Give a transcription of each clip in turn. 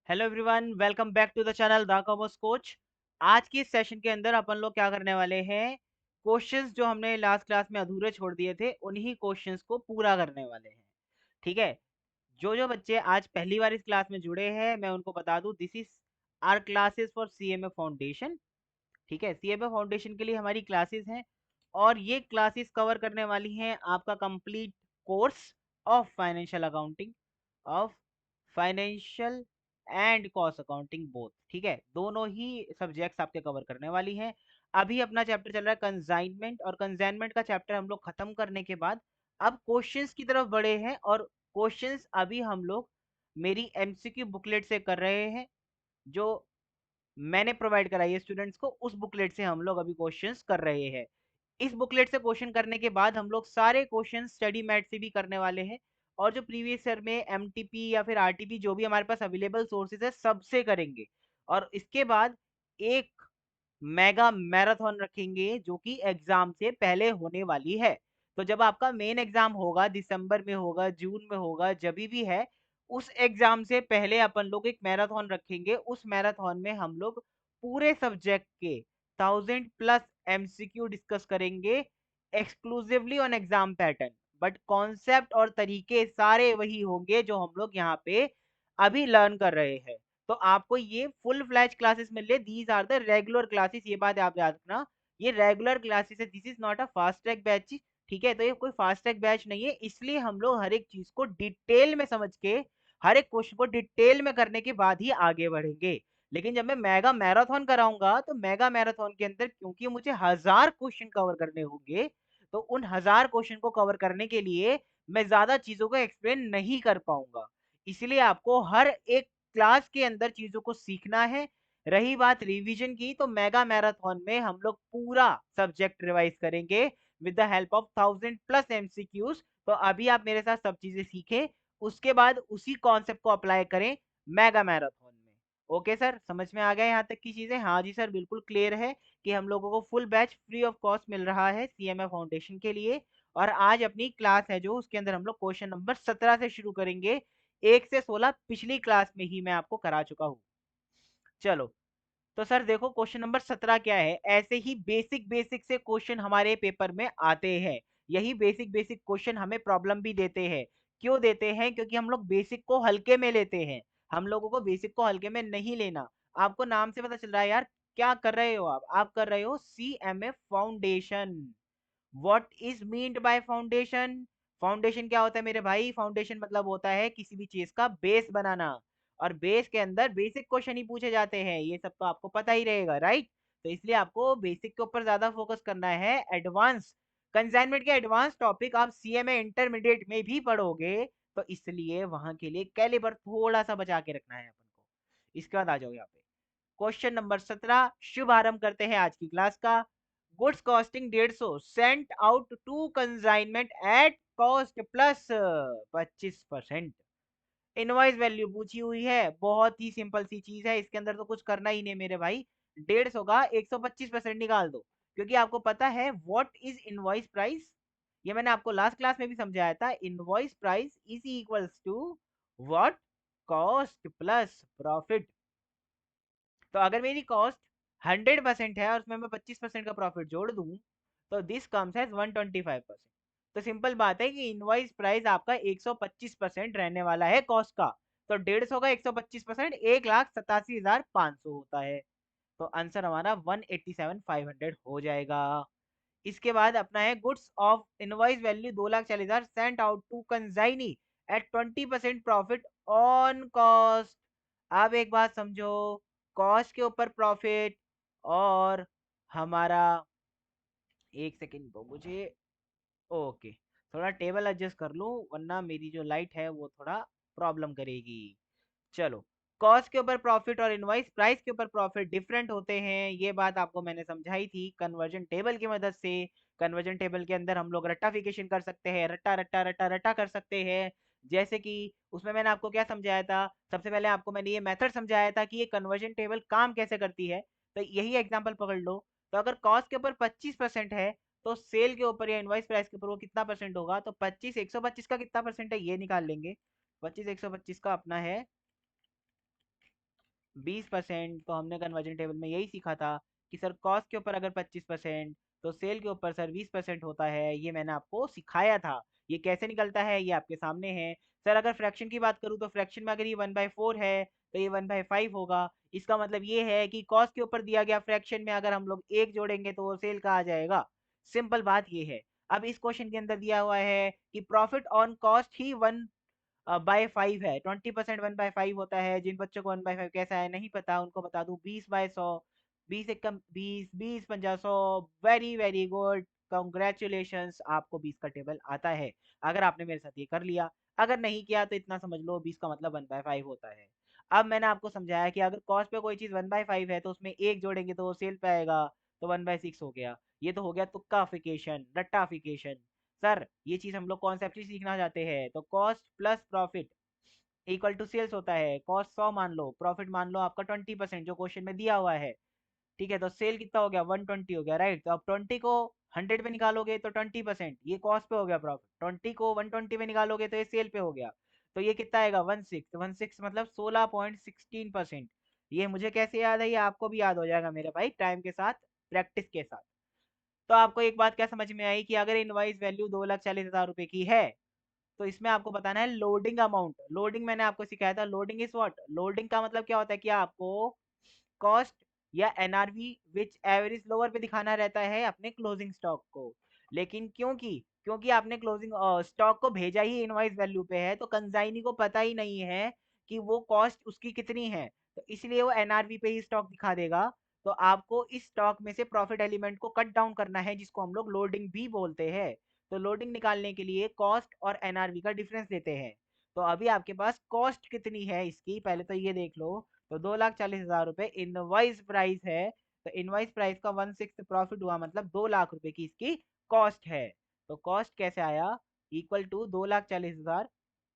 Hello everyone, welcome back to the channel the commerce coach. आज की इस session के अंदर अपन लोग क्या करने वाले हैं, क्वेश्चंस जो हमने लास्ट क्लास में अधूरे छोड़ दिए थे उन्हीं क्वेश्चंस को पूरा करने वाले हैं। ठीक है। जो जो बच्चे आज पहली बार इस क्लास में जुड़े हैं मैं उनको बता दूं, this is our classes for CMA foundation. ठीक है, सीएमए फाउंडेशन के लिए हमारी क्लासेस हैं और ये क्लासेस कवर करने वाली हैं आपका complete course of financial accounting, of financial and cost accounting both. ठीक है, दोनों ही सब्जेक्ट्स आपके कवर करने वाली हैं। अभी अपना चैप्टर चल रहा है कंसाइनमेंट, और कंसाइनमेंट का चैप्टर हम लोग खत्म करने के बाद अब क्वेश्चंस की तरफ बढ़े हैं, और क्वेश्चंस अभी हम लोग मेरी एमसीक्यू बुकलेट से कर रहे हैं, जो मैंने प्रोवाइड कराई है स्टूडेंट्स को। उस बुकलेट से हम लोग अभी क्वेश्चंस कर रहे हैं। इस बुकलेट से क्वेश्चन करने के बाद हम लोग सारे क्वेश्चन स्टडी मैट से भी करने वाले हैं, और जो प्रीवियस ईयर में एमटीपी या फिर आरटीपी जो भी हमारे पास अवेलेबल सोर्सेज है सबसे करेंगे। और इसके बाद एक मेगा मैराथन रखेंगे जो कि एग्जाम से पहले होने वाली है। तो जब आपका मेन एग्जाम होगा, दिसंबर में होगा, जून में होगा, जब भी है, उस एग्जाम से पहले अपन लोग एक मैराथन रखेंगे। उस मैराथन में हम लोग पूरे सब्जेक्ट के 1000+ एमसीक्यू डिस्कस करेंगे, exclusively on exam pattern. But concept और तरीके सारे वही होंगे जो हम लोग यहाँ पे अभी लर्न कर रहे हैं। तो आपको ये फुल फ्लैज क्लासेस मिल रहे, these are the regular classes. ये बात आप याद रखना, ये रेगुलर क्लासेस है, this is not a fast track batch. ठीक है, तो ये कोई फास्ट ट्रैक बैच नहीं है, इसलिए हम लोग हर एक चीज को डिटेल में समझ के, हर एक क्वेश्चन को डिटेल में करने के बाद ही आगे बढ़ेंगे। लेकिन जब मैं मेगा मैराथन कराऊंगा तो मेगा मैराथन के अंदर क्योंकि मुझे 1000 क्वेश्चन कवर करने होंगे, तो उन 1000 क्वेश्चन को कवर करने के लिए मैं ज्यादा चीजों को एक्सप्लेन नहीं कर पाऊंगा। इसलिए आपको हर एक क्लास के अंदर चीजों को सीखना है। रही बात रिवीजन की, तो मेगा मैराथन में हम लोग पूरा सब्जेक्ट रिवाइज करेंगे with the help of 1000+ MCQs. तो अभी आप मेरे साथ सब चीजें सीखें, उसके बाद उसी कॉन्सेप्ट को अप्लाई करें मेगा मैराथन में। ओके सर, समझ में आ गया यहाँ तक की चीजें? हाँ जी सर, बिल्कुल क्लियर है कि हम लोगों को full batch free of cost मिल रहा है सीएमए फाउंडेशन के लिए। और आज अपनी क्लास है जो, उसके अंदर हम लोग क्वेश्चन नंबर 17 से शुरू करेंगे। 1 से 16 पिछली क्लास में ही मैं आपको करा चुका हूँ। चलो, तो सर देखो क्वेश्चन नंबर 17 क्या है। ऐसे ही बेसिक बेसिक से क्वेश्चन हमारे पेपर में आते हैं, यही बेसिक बेसिक क्वेश्चन हमें प्रॉब्लम भी देते हैं। क्यों देते हैं? क्योंकि हम लोग बेसिक को हल्के में लेते हैं, हम लोगों को बेसिक को हल्के में नहीं लेना। आपको नाम से पता चल रहा है यार, क्या कर रहे हो आप कर रहे हो CMA foundation. What is meant by foundation? Foundation क्या होता है मेरे भाई? फाउंडेशन मतलब होता है किसी भी चीज का बेस बनाना, और बेस के अंदर बेसिक क्वेश्चन ही पूछे जाते हैं, ये सब तो आपको पता ही रहेगा, राइट? तो इसलिए आपको बेसिक के ऊपर ज्यादा फोकस करना है। एडवांस कंसाइनमेंट के एडवांस टॉपिक आप सीएमए इंटरमीडिएट में भी पढ़ोगे, तो इसलिए वहां के लिए कैलिबर थोड़ा सा बचा के रखना है अपन को। इसके बाद आ जाओ यहाँ पे क्वेश्चन नंबर 17, शुभ आरंभ करते हैं आज की क्लास का। Goods costing 150 sent out to consignment at cost plus 25%। Invoice value पूछी हुई है, बहुत ही सिंपल सी चीज है, इसके अंदर तो कुछ करना ही नहीं मेरे भाई। 150 का 125% निकाल दो, क्योंकि आपको पता है व्हाट इज इनवॉइस प्राइस। ये मैंने आपको लास्ट क्लास में भी समझाया था, invoice price is equals to what, cost plus profit. तो अगर मेरी कॉस्ट 100% है और उसमें मैं 25% का प्रॉफिट जोड़ दूं, तो दिस कम्स एज 125%। तो सिंपल बात है कि इनवॉइस प्राइस आपका 125% रहने वाला है कॉस्ट का। तो 150 का 125% 1,87,500 होता है। तो आंसर हमारा 187,500 हो जाएगा। इसके बाद अपना है goods of invoice value 2,40,000 sent out to consignee at 20% profit on cost. अब एक बात समझो, कॉस्ट के ऊपर प्रॉफिट, और हमारा, एक सेकेंड दो मुझे, ओके, थोड़ा टेबल एडजस्ट कर लूं वरना मेरी जो लाइट है वो थोड़ा प्रॉब्लम करेगी। चलो, कॉस्ट के ऊपर प्रॉफिट और इनवॉइस प्राइस के ऊपर प्रॉफिट डिफरेंट होते हैं, ये बात आपको मैंने समझाई थी कन्वर्जन टेबल की मदद से। कन्वर्जन टेबल के अंदर हम लोग रट्टाफिकेशन कर सकते हैं, रट्टा रट्टा रट्टा रट्टा कर सकते हैं। जैसे कि उसमें मैंने आपको क्या समझाया था, सबसे पहले आपको मैंने ये मेथड समझाया था कि ये कन्वर्जन टेबल काम कैसे करती है। तो यही एग्जांपल पकड़ लो। तो अगर कॉस्ट के ऊपर 25% है, तो सेल के ऊपर या इनवॉइस प्राइस के ऊपर वो कितना परसेंट होगा? तो 25 125 का कितना परसेंट है ये निकाल लेंगे। 25 125 का अपना है 20%, तो हमने कन्वर्जन टेबल में यही सीखा था कि सर कॉस्ट के ऊपर अगर 25% तो सेल के ऊपर सर 20% होता है, ये मैंने आपको सिखाया था। ये कैसे निकलता है ये आपके सामने है। सर अगर फ्रैक्शन की बात करूँ तो फ्रैक्शन में अगर ये 1/4 है तो ये 1/5 होगा। इसका मतलब ये है कि कॉस्ट के ऊपर दिया गया फ्रैक्शन में अगर हम लोग एक जोड़ेंगे तो वो सेल का आ जाएगा। सिंपल बात ये है। अब इस क्वेश्चन के अंदर दिया हुआ है कि प्रॉफिट ऑन कॉस्ट ही 1/5 है। 20% 1/5 होता है। जिन बच्चों को 1/5 कैसा है नहीं पता उनको बता दूं, 20/100, 20 एकम 20, 20 50 100। वेरी वेरी गुड, कॉन्ग्रेचुलेशंस, आपको 20 का टेबल आता है अगर आपने मेरे साथ ये कर लिया। अगर नहीं किया तो इतना समझ लो 20 का मतलब 1/5 होता है। अब मैंने आपको समझाया कि अगर कॉस्ट पे कोई चीज 1/5 है तो उसमें एक जोड़ेंगे तो वो सेल पे आएगा, तो 1/6 हो गया। ये तो हो गया तुक्काफिकेशन, रट्टाफिकेशन। सर ये चीज हम लोग कॉन्सेप्टली सीखना चाहते हैं तो cost plus profit equal to sales होता है। कॉस्ट 100 मान लो, प्रॉफिट मान लो आपका 20% जो क्वेश्चन में दिया हुआ है। ठीक है, तो सेल कितना हो गया 120 हो गया, राइट। तो अब 20 को 100 पे निकालोगे तो 20%, ये कॉस्ट पे हो गया प्रॉफिट। 20 को 120 पे निकालोगे तो ये सेल पे हो गया। तो ये कितना आएगा 16 मतलब 16.16%। ये मुझे कैसे याद है, ये आपको भी याद हो जाएगा मेरे भाई टाइम के साथ, प्रैक्टिस के साथ। तो आपको एक बात क्या समझ में आई कि अगर इनवाइस वैल्यू 2,40,000 रुपए की है तो इसमें आपको बताना है लोडिंग अमाउंट। लोडिंग मैंने आपको सिखाया था, लोडिंग इज व्हाट। लोडिंग का मतलब क्या होता है कि आपको कॉस्ट या एनआरवी विच एवरेज लोअर पे दिखाना रहता है अपने क्लोजिंग स्टॉक को। लेकिन क्योंकि क्योंकि आपने क्लोजिंग स्टॉक को भेजा ही इनवाइस वैल्यू पे है तो कंसाइनी को पता ही नहीं है कि वो कॉस्ट उसकी कितनी है, तो इसलिए वो एनआरवी पे ही स्टॉक दिखा देगा। तो आपको इस स्टॉक में से प्रॉफिट एलिमेंट को कट डाउन करना है जिसको हम लोग लोडिंग भी बोलते हैं। तो लोडिंग निकालने के लिए कॉस्ट और एनआरवी का डिफरेंस लेते हैं। तो अभी आपके पास कॉस्ट कितनी है इसकी पहले तो ये देख लो। तो 2,40,000 रुपए इनवाइस प्राइस है। तो इनवाइस प्राइस का 1/6 प्रॉफिट हुआ मतलब 2 लाख रुपए की इसकी कॉस्ट है। तो कॉस्ट कैसे आया, equal to 2,40,000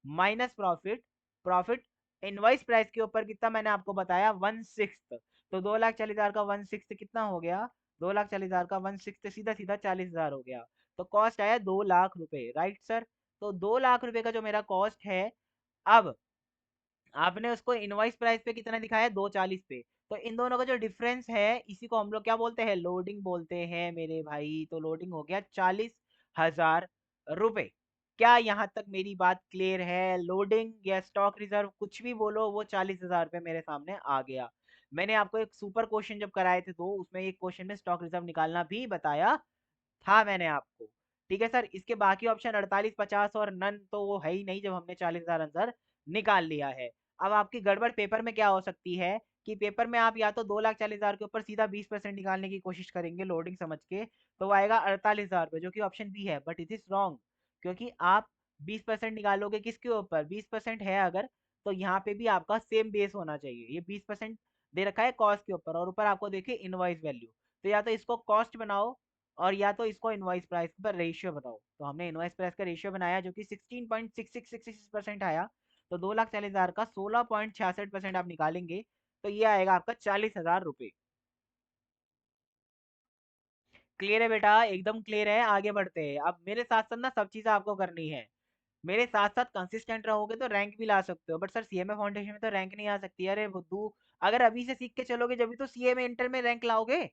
minus profit. Profit invoice price के ऊपर कितना मैंने आपको बताया 1/6। तो 2,40,000 का 1/6 कितना हो गया, 2,40,000 का 1/6 सीधा सीधा 40,000 हो गया। तो कॉस्ट आया 2 लाख रुपए, राइट सर। तो 2 लाख रुपए का जो मेरा कॉस्ट है, अब आपने उसको इनवॉइस प्राइस पे कितना दिखाया 240 पे। तो इन दोनों का जो डिफरेंस है इसी को हम लोग क्या बोलते हैं, लोडिंग बोलते हैं मेरे भाई। तो लोडिंग हो गया 40,000 रुपए। क्या यहाँ तक मेरी बात क्लियर है। लोडिंग या स्टॉक रिजर्व कुछ भी बोलो, वो 40,000 रुपए मेरे सामने आ गया। मैंने आपको एक सुपर क्वेश्चन जब कराए थे तो उसमें एक क्वेश्चन में स्टॉक रिजर्व निकालना भी बताया था मैंने आपको। ठीक है सर, इसके बाकी ऑप्शन 48, 50 और नन तो वो है ही नहीं जब हमने 40,000 आंसर निकाल लिया है। अब आपकी गड़बड़ पेपर में क्या हो सकती है कि पेपर में आप या तो 2,40,000 के ऊपर सीधा 20% निकालने की कोशिश करेंगे लोडिंग समझ के, तो वो आएगा 48,000 रुपये, जो कि ऑप्शन बी है, बट इट इज रॉन्ग। क्योंकि आप 20% निकालोगे किसके ऊपर, 20% है अगर, तो यहाँ पे भी आपका सेम बेस होना चाहिए। ये 20% दे रखा है कॉस्ट के ऊपर और ऊपर आपको देखिए इनवॉइस वैल्यू। तो या तो इसको कॉस्ट बनाओ और या तो इसको इनवॉइस प्राइस पर रेशियो बनाओ। तो हमने इनवॉइस प्राइस का रेशियो बनाया जो कि 16.6666% आया। तो 2,40,000 का 16.66% आप निकालेंगे तो ये आएगा आपका 40,000 रुपये। क्लियर है बेटा, एकदम क्लियर है। आगे बढ़ते हैं, अब मेरे साथ साथ ना सब चीजें आपको करनी है। मेरे साथ साथ कंसिस्टेंट रहोगे तो रैंक भी ला सकते हो, बट सर सीएमए फाउंडेशन में तो रैंक नहीं आ सकती। अरे बुद्धू, अगर अभी से सीख के चलोगे जब भी तो सीएमए इंटर में रैंक लाओगे।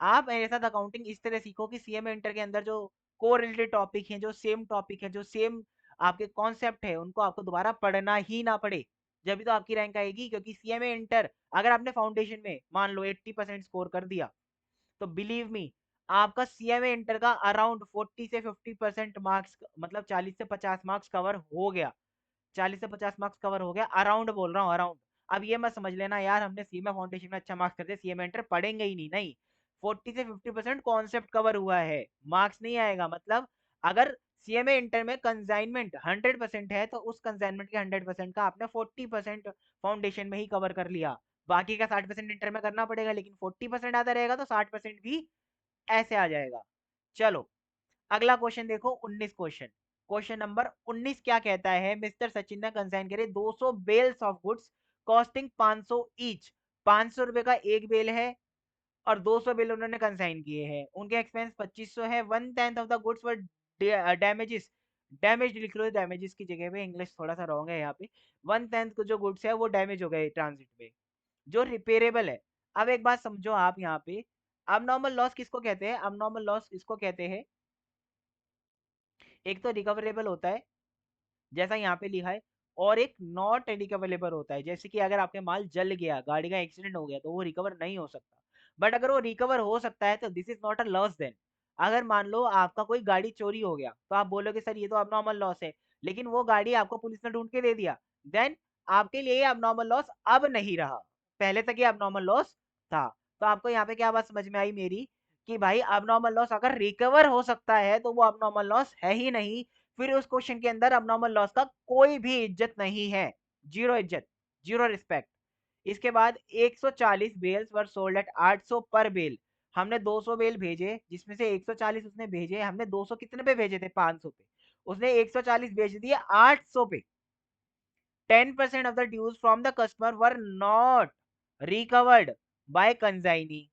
आप मेरे साथ अकाउंटिंग इस तरह सीखो कि सीएमए इंटर के अंदर जो को रिलेटेड टॉपिक है, जो सेम टॉपिक है, जो सेम आपके कॉन्सेप्ट है, उनको आपको दोबारा पढ़ना ही ना पड़े। जब भी तो आपकी रैंक आएगी। क्योंकि सीएमए इंटर अगर आपने फाउंडेशन में मान लो 80% स्कोर कर दिया तो बिलीव मी आपका सीएमए इंटर का अराउंड 40 से 50% मार्क्स, मतलब 40 से 50 मार्क्स कवर हो गया। 40 से 50 मार्क्स कवर हो गया, अराउंड बोल रहा हूँ, अराउंड। अब ये मत समझ लेना यार हमने सीएमए फाउंडेशन में अच्छा मार्क्स कर दिया सीएमए इंटर पढ़ेंगे ही नहीं, नहीं। 40 से 50% कॉन्सेप्ट कवर हुआ है, मार्क्स नहीं आएगा। मतलब अगर सीएमए इंटर में कंसाइनमेंट 100% है तो उस कंसाइनमेंट के 100% का आपने 40% फाउंडेशन में ही कवर कर लिया। बाकी का 60% इंटर में करना पड़ेगा, लेकिन 40% आता रहेगा तो 60% भी ऐसे आ जाएगा। चलो अगला क्वेश्चन देखो, 19 क्वेश्चन। क्वेश्चन नंबर 19 क्या कहता है, मिस्टर सचिन ने कंसाइन करे 200 bales of goods costing 500 each. 500 रुपए का एक बेल है और 200 बिल उन्होंने कंसाइन किए हैं। उनके एक्सपेंस 2500 है। 1/10 of the goods were damages. Damage लिख लो, डैमेजेस की जगह पे इंग्लिश थोड़ा सा रॉन्ग है यहाँ पे। 1/10 जो गुड्स है वो डैमेज हो गए ट्रांजिट में। जो रिपेयरेबल है। अब एक बात समझो आप यहाँ पे, अबनॉर्मल लॉस किसको कहते हैं? अबनॉर्मल लॉस इसको कहते हैं, एक तो रिकवरेबल होता है जैसा यहाँ पे लिखा है, और एक नॉट रिकवरेबल होता है, जैसे कि अगर आपके माल जल गया, गाड़ी का एक्सीडेंट हो गया, तो वो रिकवर नहीं हो सकता। बट अगर वो रिकवर हो सकता है तो this is not a loss then. अगर मान लो आपका कोई गाड़ी चोरी हो गया, तो आप बोलोगे सर ये तो अबनॉर्मल लॉस है, लेकिन वो गाड़ी आपको पुलिस ने ढूंढ के दे दिया, देन आपके लिए अबनॉर्मल लॉस अब नहीं रहा, पहले तक ये अबनॉर्मल लॉस था। तो आपको यहाँ पे क्या बात समझ में आई मेरी, कि भाई अबनॉर्मल लॉस अगर रिकवर हो सकता है तो वो अबनॉर्मल लॉस है ही नहीं, फिर उस क्वेश्चन के अंदर अबनॉर्मल लॉस का कोई भी इज्जत नहीं है, जीरो इज्जत, जीरो रिस्पेक्ट। इसके बाद 140 बेल्स वर सोल्ड एट 800 पर बेल। हमने 200 बेल भेजे, जिसमें से 140 उसने भेजे, हमने 200 कितने पे भेजे थे? 500 पे। उसने 140 भेज दिए 800 पे। 10% of the dues from the customer were not recovered by consignee।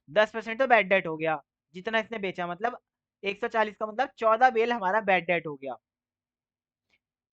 10% तो बैड डेट हो गया, जितना इसने बेचा, मतलब 140 का मतलब 14 बेल हमारा बैड डेट हो गया।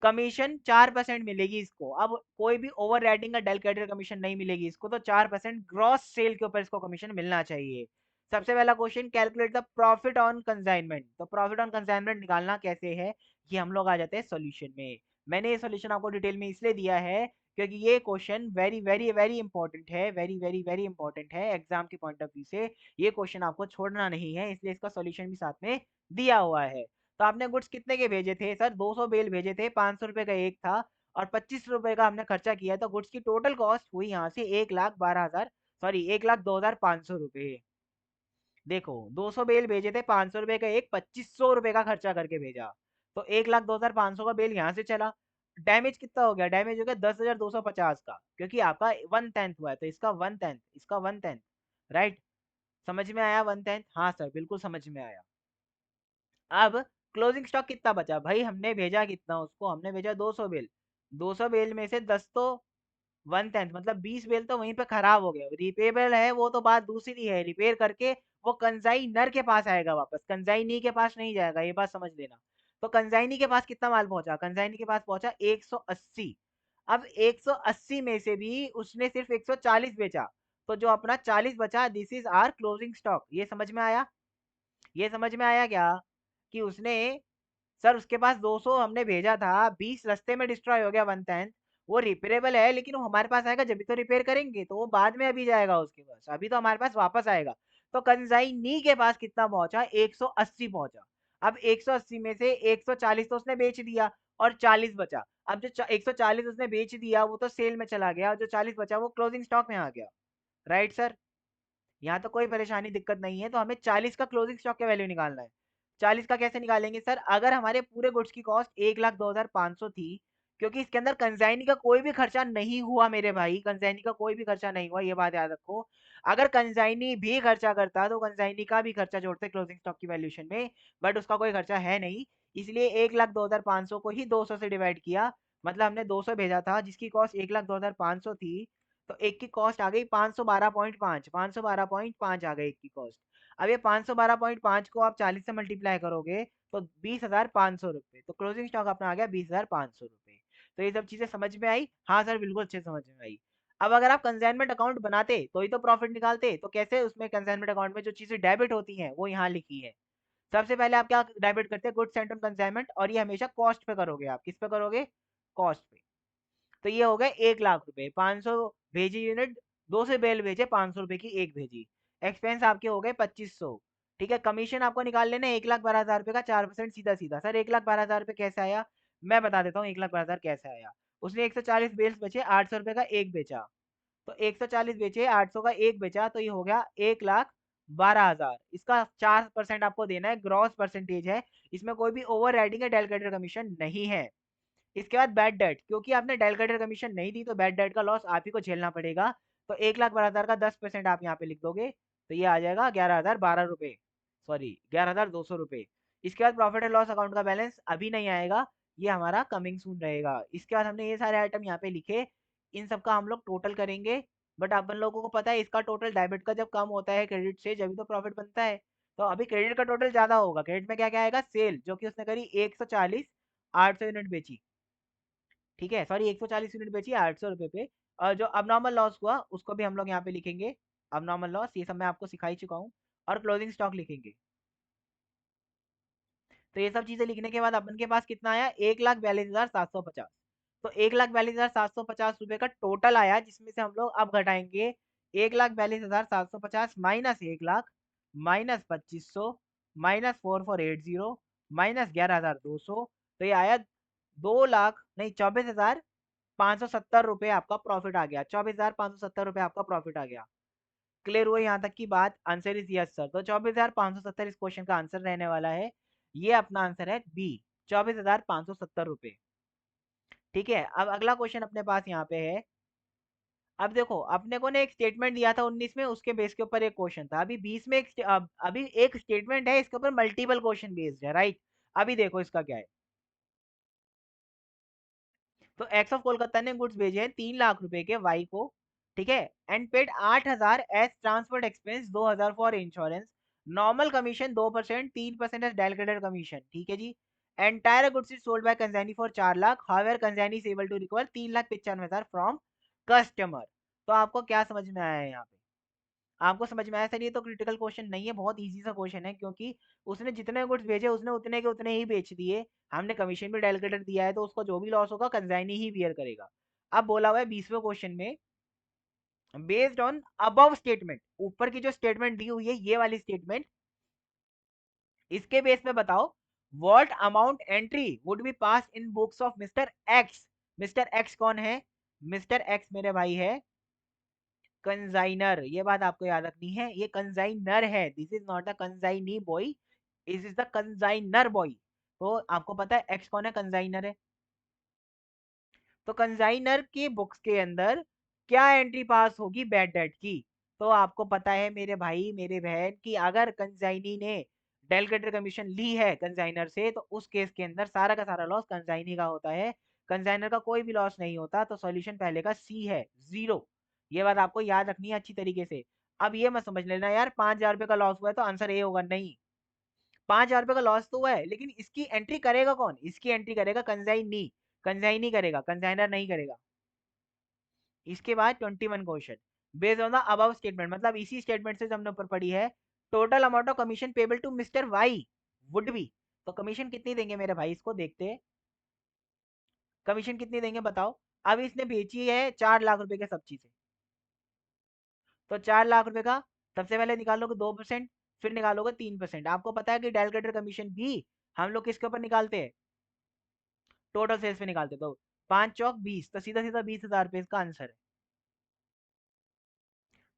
कमीशन 4% मिलेगी इसको। अब कोई भी ओवर राइडिंग का डेल क्रेडिट कमीशन नहीं मिलेगी इसको, तो 4% ग्रॉस सेल के ऊपर इसको कमीशन मिलना चाहिए। सबसे पहला question, calculate the profit on consignment. तो प्रॉफिट ऑन कंसाइनमेंट निकालना कैसे है, ये हम लोग आ जाते हैं सॉल्यूशन में। मैंने ये सॉल्यूशन आपको डिटेल में इसलिए दिया है क्योंकि ये question very very very important है, वेरी वेरी वेरी इंपॉर्टेंट है एग्जाम के पॉइंट ऑफ व्यू से। ये क्वेश्चन आपको छोड़ना नहीं है, इसलिए इसका सॉल्यूशन भी साथ में दिया हुआ है। तो आपने गुड्स कितने के भेजे थे सर? 200 बेल भेजे थे, 500 रुपए का एक था, और 25 रुपए का हमने खर्चा किया, तो गुड्स की टोटल कॉस्ट हुई यहाँ से 1,12,000, सॉरी 1,02,500 रुपए। देखो 200 बेल भेजे थे, 500 रुपए का एक, 2500 रुपए का खर्चा करके भेजा, तो 1,02,500 का बेल यहाँ से चला। डैमेज कितना हो गया? डैमेज हो गया 10,250 का, क्योंकि आपका 1/10 हुआ है, तो इसका 1/10, इसका 1/10, राइट? समझ में आया 1/10? हाँ सर बिल्कुल समझ में आया। अब क्लोजिंग स्टॉक कितना बचा भाई? हमने भेजा कितना उसको? हमने भेजा 200 बेल। 200 बेल में से 10 तो 1/10, मतलब 20 बेल तो वहीं पे खराब हो गया। रिपेबल है वो तो बात दूसरी है, रिपेयर करके वो कंजाइनर के पास आएगा वापस, कंजाइनी के पास नहीं जाएगा, ये बात समझ लेना। तो कंजाइनी के पास कितना माल पहुंचा? कंजाइनी के पास पहुंचा 180। अब 180 में से भी उसने सिर्फ 140 बेचा, तो जो अपना 40 बचा, this is our closing stock. ये समझ में आया? ये समझ में आया क्या, कि उसने, सर उसके पास 200 हमने भेजा था, 20 रास्ते में डिस्ट्रॉय हो गया 1/10, वो रिपेयरेबल है, लेकिन वो हमारे पास आएगा जब भी तो रिपेयर करेंगे, तो वो बाद में अभी जाएगा उसके पास, अभी तो हमारे पास वापस आएगा। तो कंजाइनी के पास कितना पहुंचा? 180 पहुंचा। अब 180 में से 140 तो उसने बेच दिया, और 40 बचा। अब जो 140 उसने बेच दिया वो तो सेल में चला गया, और जो 40 बचा वो क्लोजिंग स्टॉक में आ गया, राइट सर? यहाँ तो कोई परेशानी दिक्कत नहीं है। तो हमें 40 का क्लोजिंग स्टॉक का वैल्यू निकालना है। 40 का कैसे निकालेंगे सर? अगर हमारे पूरे गुड्स की कॉस्ट 1,02,500 थी, क्योंकि इसके अंदर कंसाइनी का कोई भी खर्चा नहीं हुआ मेरे भाई, कंसाइनी का कोई भी खर्चा नहीं हुआ, ये बात याद रखो। अगर कंसाइनी भी खर्चा करता तो कंसाइनी का भी खर्चा जोड़ते क्लोजिंग स्टॉक की वैल्यूशन में, बट उसका कोई खर्चा है नहीं, इसलिए 1,02,500 को ही 200 से डिवाइड किया। मतलब हमने 200 भेजा था जिसकी कॉस्ट 1,02,500 थी, तो एक की कॉस्ट आ गई 512.5, 512.5 आ गई एक की कॉस्ट। अब ये 512.5 को आप 40 से मल्टीप्लाई करोगे तो 20,500 रुपये, तो क्लोजिंग स्टॉक अपना आ गया 20,500 रुपये। तो ये सब चीजें समझ में आई? हाँ सर बिल्कुल अच्छे से समझ में आई। अब अगर आप कंसाइनमेंट अकाउंट बनाते तो ही तो प्रॉफिट निकालते, तो कैसे? उसमें कंसाइनमेंट अकाउंट में जो चीजें डेबिट होती हैं वो यहाँ लिखी है। सबसे पहले आप क्या डेबिट करते हैं? गुड सेंट ऑन कंसाइनमेंट, और ये हमेशा कॉस्ट पे करोगे। आप किस पे करोगे? कॉस्ट पे। तो ये हो गए 1,00,000 रुपए, 500 भेजी यूनिट, 2 से बेल भेजे, 500 रुपए की एक भेजी, एक्सपेंस आपके हो गए 2500। ठीक है, कमीशन आपको निकाल लेना 1,12,000 रुपए का 4%, सीधा सीधा। सर 1,12,000 रुपए कैसे आया? मैं बता देता हूँ 1,12,000 कैसे आया। उसने 140 बेल्स बेचे, 800 रुपए का एक बेचा, तो 140 बेचे, 800 का एक बेचा, तो ये हो गया 1,12,000। इसका 4% आपको देना है, ग्रॉस परसेंटेज है, इसमें कोई भी ओवर राइडिंग या डेल क्रेडिट कमीशन नहीं है। इसके बाद बैड डेट, क्योंकि आपने डेल क्रेडिट कमीशन नहीं दी, तो बैड डेट का लॉस आप ही को झेलना पड़ेगा। तो 1,12,000 का 10% आप यहाँ पे लिख दोगे, तो ये आ जाएगा 11,012 रुपए, सॉरी 11,200 रुपए। इसके बाद प्रॉफिट एंड लॉस अकाउंट का बैलेंस अभी नहीं आएगा, ये हमारा कमिंग सून रहेगा। इसके बाद हमने ये सारे आइटम यहाँ पे लिखे, इन सब का हम लोग टोटल करेंगे। बट अपन लोगों को पता है इसका टोटल डेबिट का जब कम होता है क्रेडिट से, जब भी तो प्रॉफिट बनता है। तो अभी क्रेडिट का टोटल ज्यादा होगा। क्रेडिट में क्या क्या आएगा? सेल जो कि उसने करी 140, 800 यूनिट बेची, ठीक है, सॉरी 140 यूनिट बेची 800 रुपए पे। और जो अबनॉर्मल लॉस हुआ उसको भी हम लोग यहाँ पे लिखेंगे, अबनॉर्मल लॉस, ये सब मैं आपको सिखा ही चुका हूँ। और क्लोजिंग स्टॉक लिखेंगे। तो ये सब चीजें लिखने के बाद अपन के पास कितना आया, 1,42,750। तो 1,42,750 रुपए का टोटल आया, जिसमें से हम लोग अब घटाएंगे 1,42,750 minus 1 lakh, minus 2500, minus 4480, minus 11,200। तो ये आया 2 लाख नहीं 24,570 रुपए आपका प्रॉफिट आ गया, 24,570 रुपए आपका प्रॉफिट आ गया। क्लियर हुआ यहाँ तक की बात? Answer is yes sir. तो 24,570 इस क्वेश्चन का आंसर रहने वाला है। ये अपना आंसर है बी, 24,570 रुपए। ठीक है, अब अगला क्वेश्चन अपने पास यहाँ पे है। अब देखो अपने को ने एक स्टेटमेंट दिया था 19 में, उसके बेस के ऊपर एक क्वेश्चन था। अभी 20 में अभी एक स्टेटमेंट है, इसके ऊपर मल्टीपल क्वेश्चन बेस्ड है, राइट? अभी देखो इसका क्या है। तो एक्स ऑफ कोलकाता ने गुड्स भेजे हैं 3 लाख रुपए के वाई को, ठीक है, and paid 8,000 as transport expense, 2,000 for insurance, normal commission 2%, 3% as delegated commission, ठीक है जी। Entire goods is sold by consignee for 4 lakh, however consignee is able to recover 3,95,000 from customer. तो आपको क्या समझ में आया है यहाँ पे? आपको समझ में आया सर? ये तो क्रिटिकल क्वेश्चन नहीं है, बहुत इजी सा क्वेश्चन है, क्योंकि उसने जितने गुड्स भेजे उसने उतने के उतने ही बेच दिए। हमने कमीशन भी डेलीकेटेड दिया है, तो उसको जो भी लॉस होगा कंसाइनी ही बियर करेगा। अब बोला हुआ है 20वें क्वेश्चन में, बेस्ड ऑन अबव स्टेटमेंट, ऊपर की जो स्टेटमेंट दी हुई है ये वाली स्टेटमेंट, इसके बेस पे बताओ what amount entry would be pass in books of mister x. Mister x कौन है? मिस्टर एक्स मेरे भाई है कंजाइनर। ये बात आपको याद रखनी है, ये कंजाइनर है, this is not a consignee boy, this is the consignor boy. तो आपको पता है एक्स कौन है? कंजाइनर है। तो कंजाइनर की बुक्स के अंदर क्या एंट्री पास होगी? बैड डेट की। तो आपको पता है मेरे भाई मेरे बहन कि अगर कंजाइनी ने डेलीगेटेड कमीशन ली है कंजाइनर से, तो उस केस के अंदर सारा का सारा लॉस कंजाइनी का होता है, कंजाइनर का कोई भी लॉस नहीं होता। तो सॉल्यूशन पहले का सी है, जीरो। ये बात आपको याद रखनी है अच्छी तरीके से। अब ये मत समझ लेना यार 5,000 रुपए का लॉस हुआ है तो आंसर ए होगा, नहीं। 5,000 रुपए का लॉस तो हुआ है, लेकिन इसकी एंट्री करेगा कौन? इसकी एंट्री करेगा कंजाइनी, कंजाइनी करेगा, कंजाइनर नहीं करेगा। इसके बाद 21 question, based on the above statement, मतलब इसी स्टेटमेंट से जो हमने ऊपर पढ़ी है, total amount of commission payable to mister Y would be. तो कमीशन कितनी देंगे मेरे भाई? इसको देखते हैं, कमीशन कितनी देंगे बताओ। अब इसने बेची है 4 लाख रुपए के सब्जी से, तो 4 लाख रुपए का सबसे पहले निकालोगे 2%, फिर निकालोगे 3%। आपको पता है कि डेलीगेटेड कमीशन भी हम लोग किसके ऊपर निकालते हैं? टोटल सेल्स पे निकालते हैं। तो 5 चौक 20, तो सीधा सीधा 20,000 रुपए इसका आंसर है।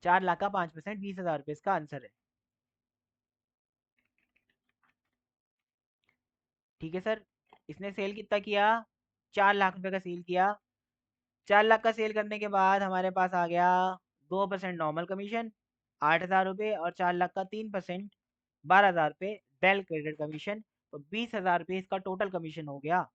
4 लाख का 5%, 20,000 रुपए इसका आंसर है। ठीक है सर। इसने सेल कितना किया? 4 लाख रुपए का सेल किया। 4 लाख का सेल करने के बाद हमारे पास आ गया 2% नॉर्मल कमीशन 8,000 रुपये, और 4 लाख का 3% 12,000 रुपये डेल क्रेडिट कमीशन। तो 20,000 रुपये इसका टोटल कमीशन हो गया।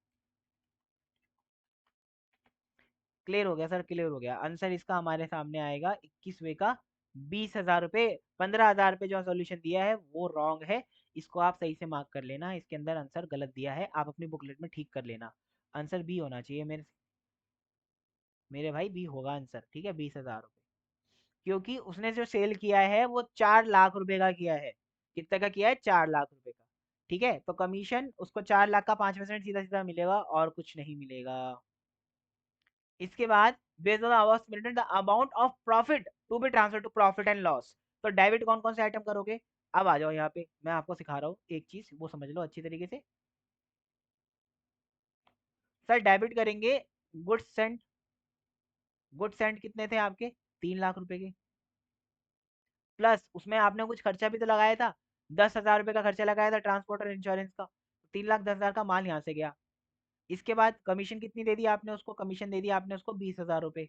क्लियर हो गया सर? क्लियर हो गया। आंसर इसका हमारे सामने आएगा 21वें का 20,000 रुपये। 15,000 रुपये जो सोल्यूशन दिया है वो रॉन्ग है, इसको आप सही से मार्क कर लेना, इसके अंदर आंसर गलत दिया है, आप अपनी बुकलेट में ठीक कर लेना। आंसर बी होना चाहिए मेरे भाई, बी होगा आंसर, ठीक है, 20,000 रुपये। क्योंकि उसने जो सेल किया है वो 4 लाख रुपए का किया है। कितने का किया है? 4 लाख रुपए का। ठीक है, तो कमीशन उसको 4 लाख का 5% सीधा सीधा मिलेगा, और कुछ नहीं मिलेगा। इसके बाद based on the amount of profit to be transfer to profit and loss. तो डेबिट कौन कौन से आइटम करोगे? अब आ जाओ यहाँ पे, मैं आपको सिखा रहा हूँ एक चीज, वो समझ लो अच्छी तरीके से। सर डेबिट करेंगे गुड्स सेंट। गुड्स सेंट कितने थे आपके? 3 लाख रुपए के। प्लस उसमें आपने कुछ खर्चा भी तो लगाया था, 10,000 रुपये का खर्चा लगाया था ट्रांसपोर्ट और इंश्योरेंस का, 3,10,000 का माल यहाँ से गया। इसके बाद कमीशन कितनी दे दी आपने उसको? कमीशन दे दी आपने उसको 20,000 रुपये,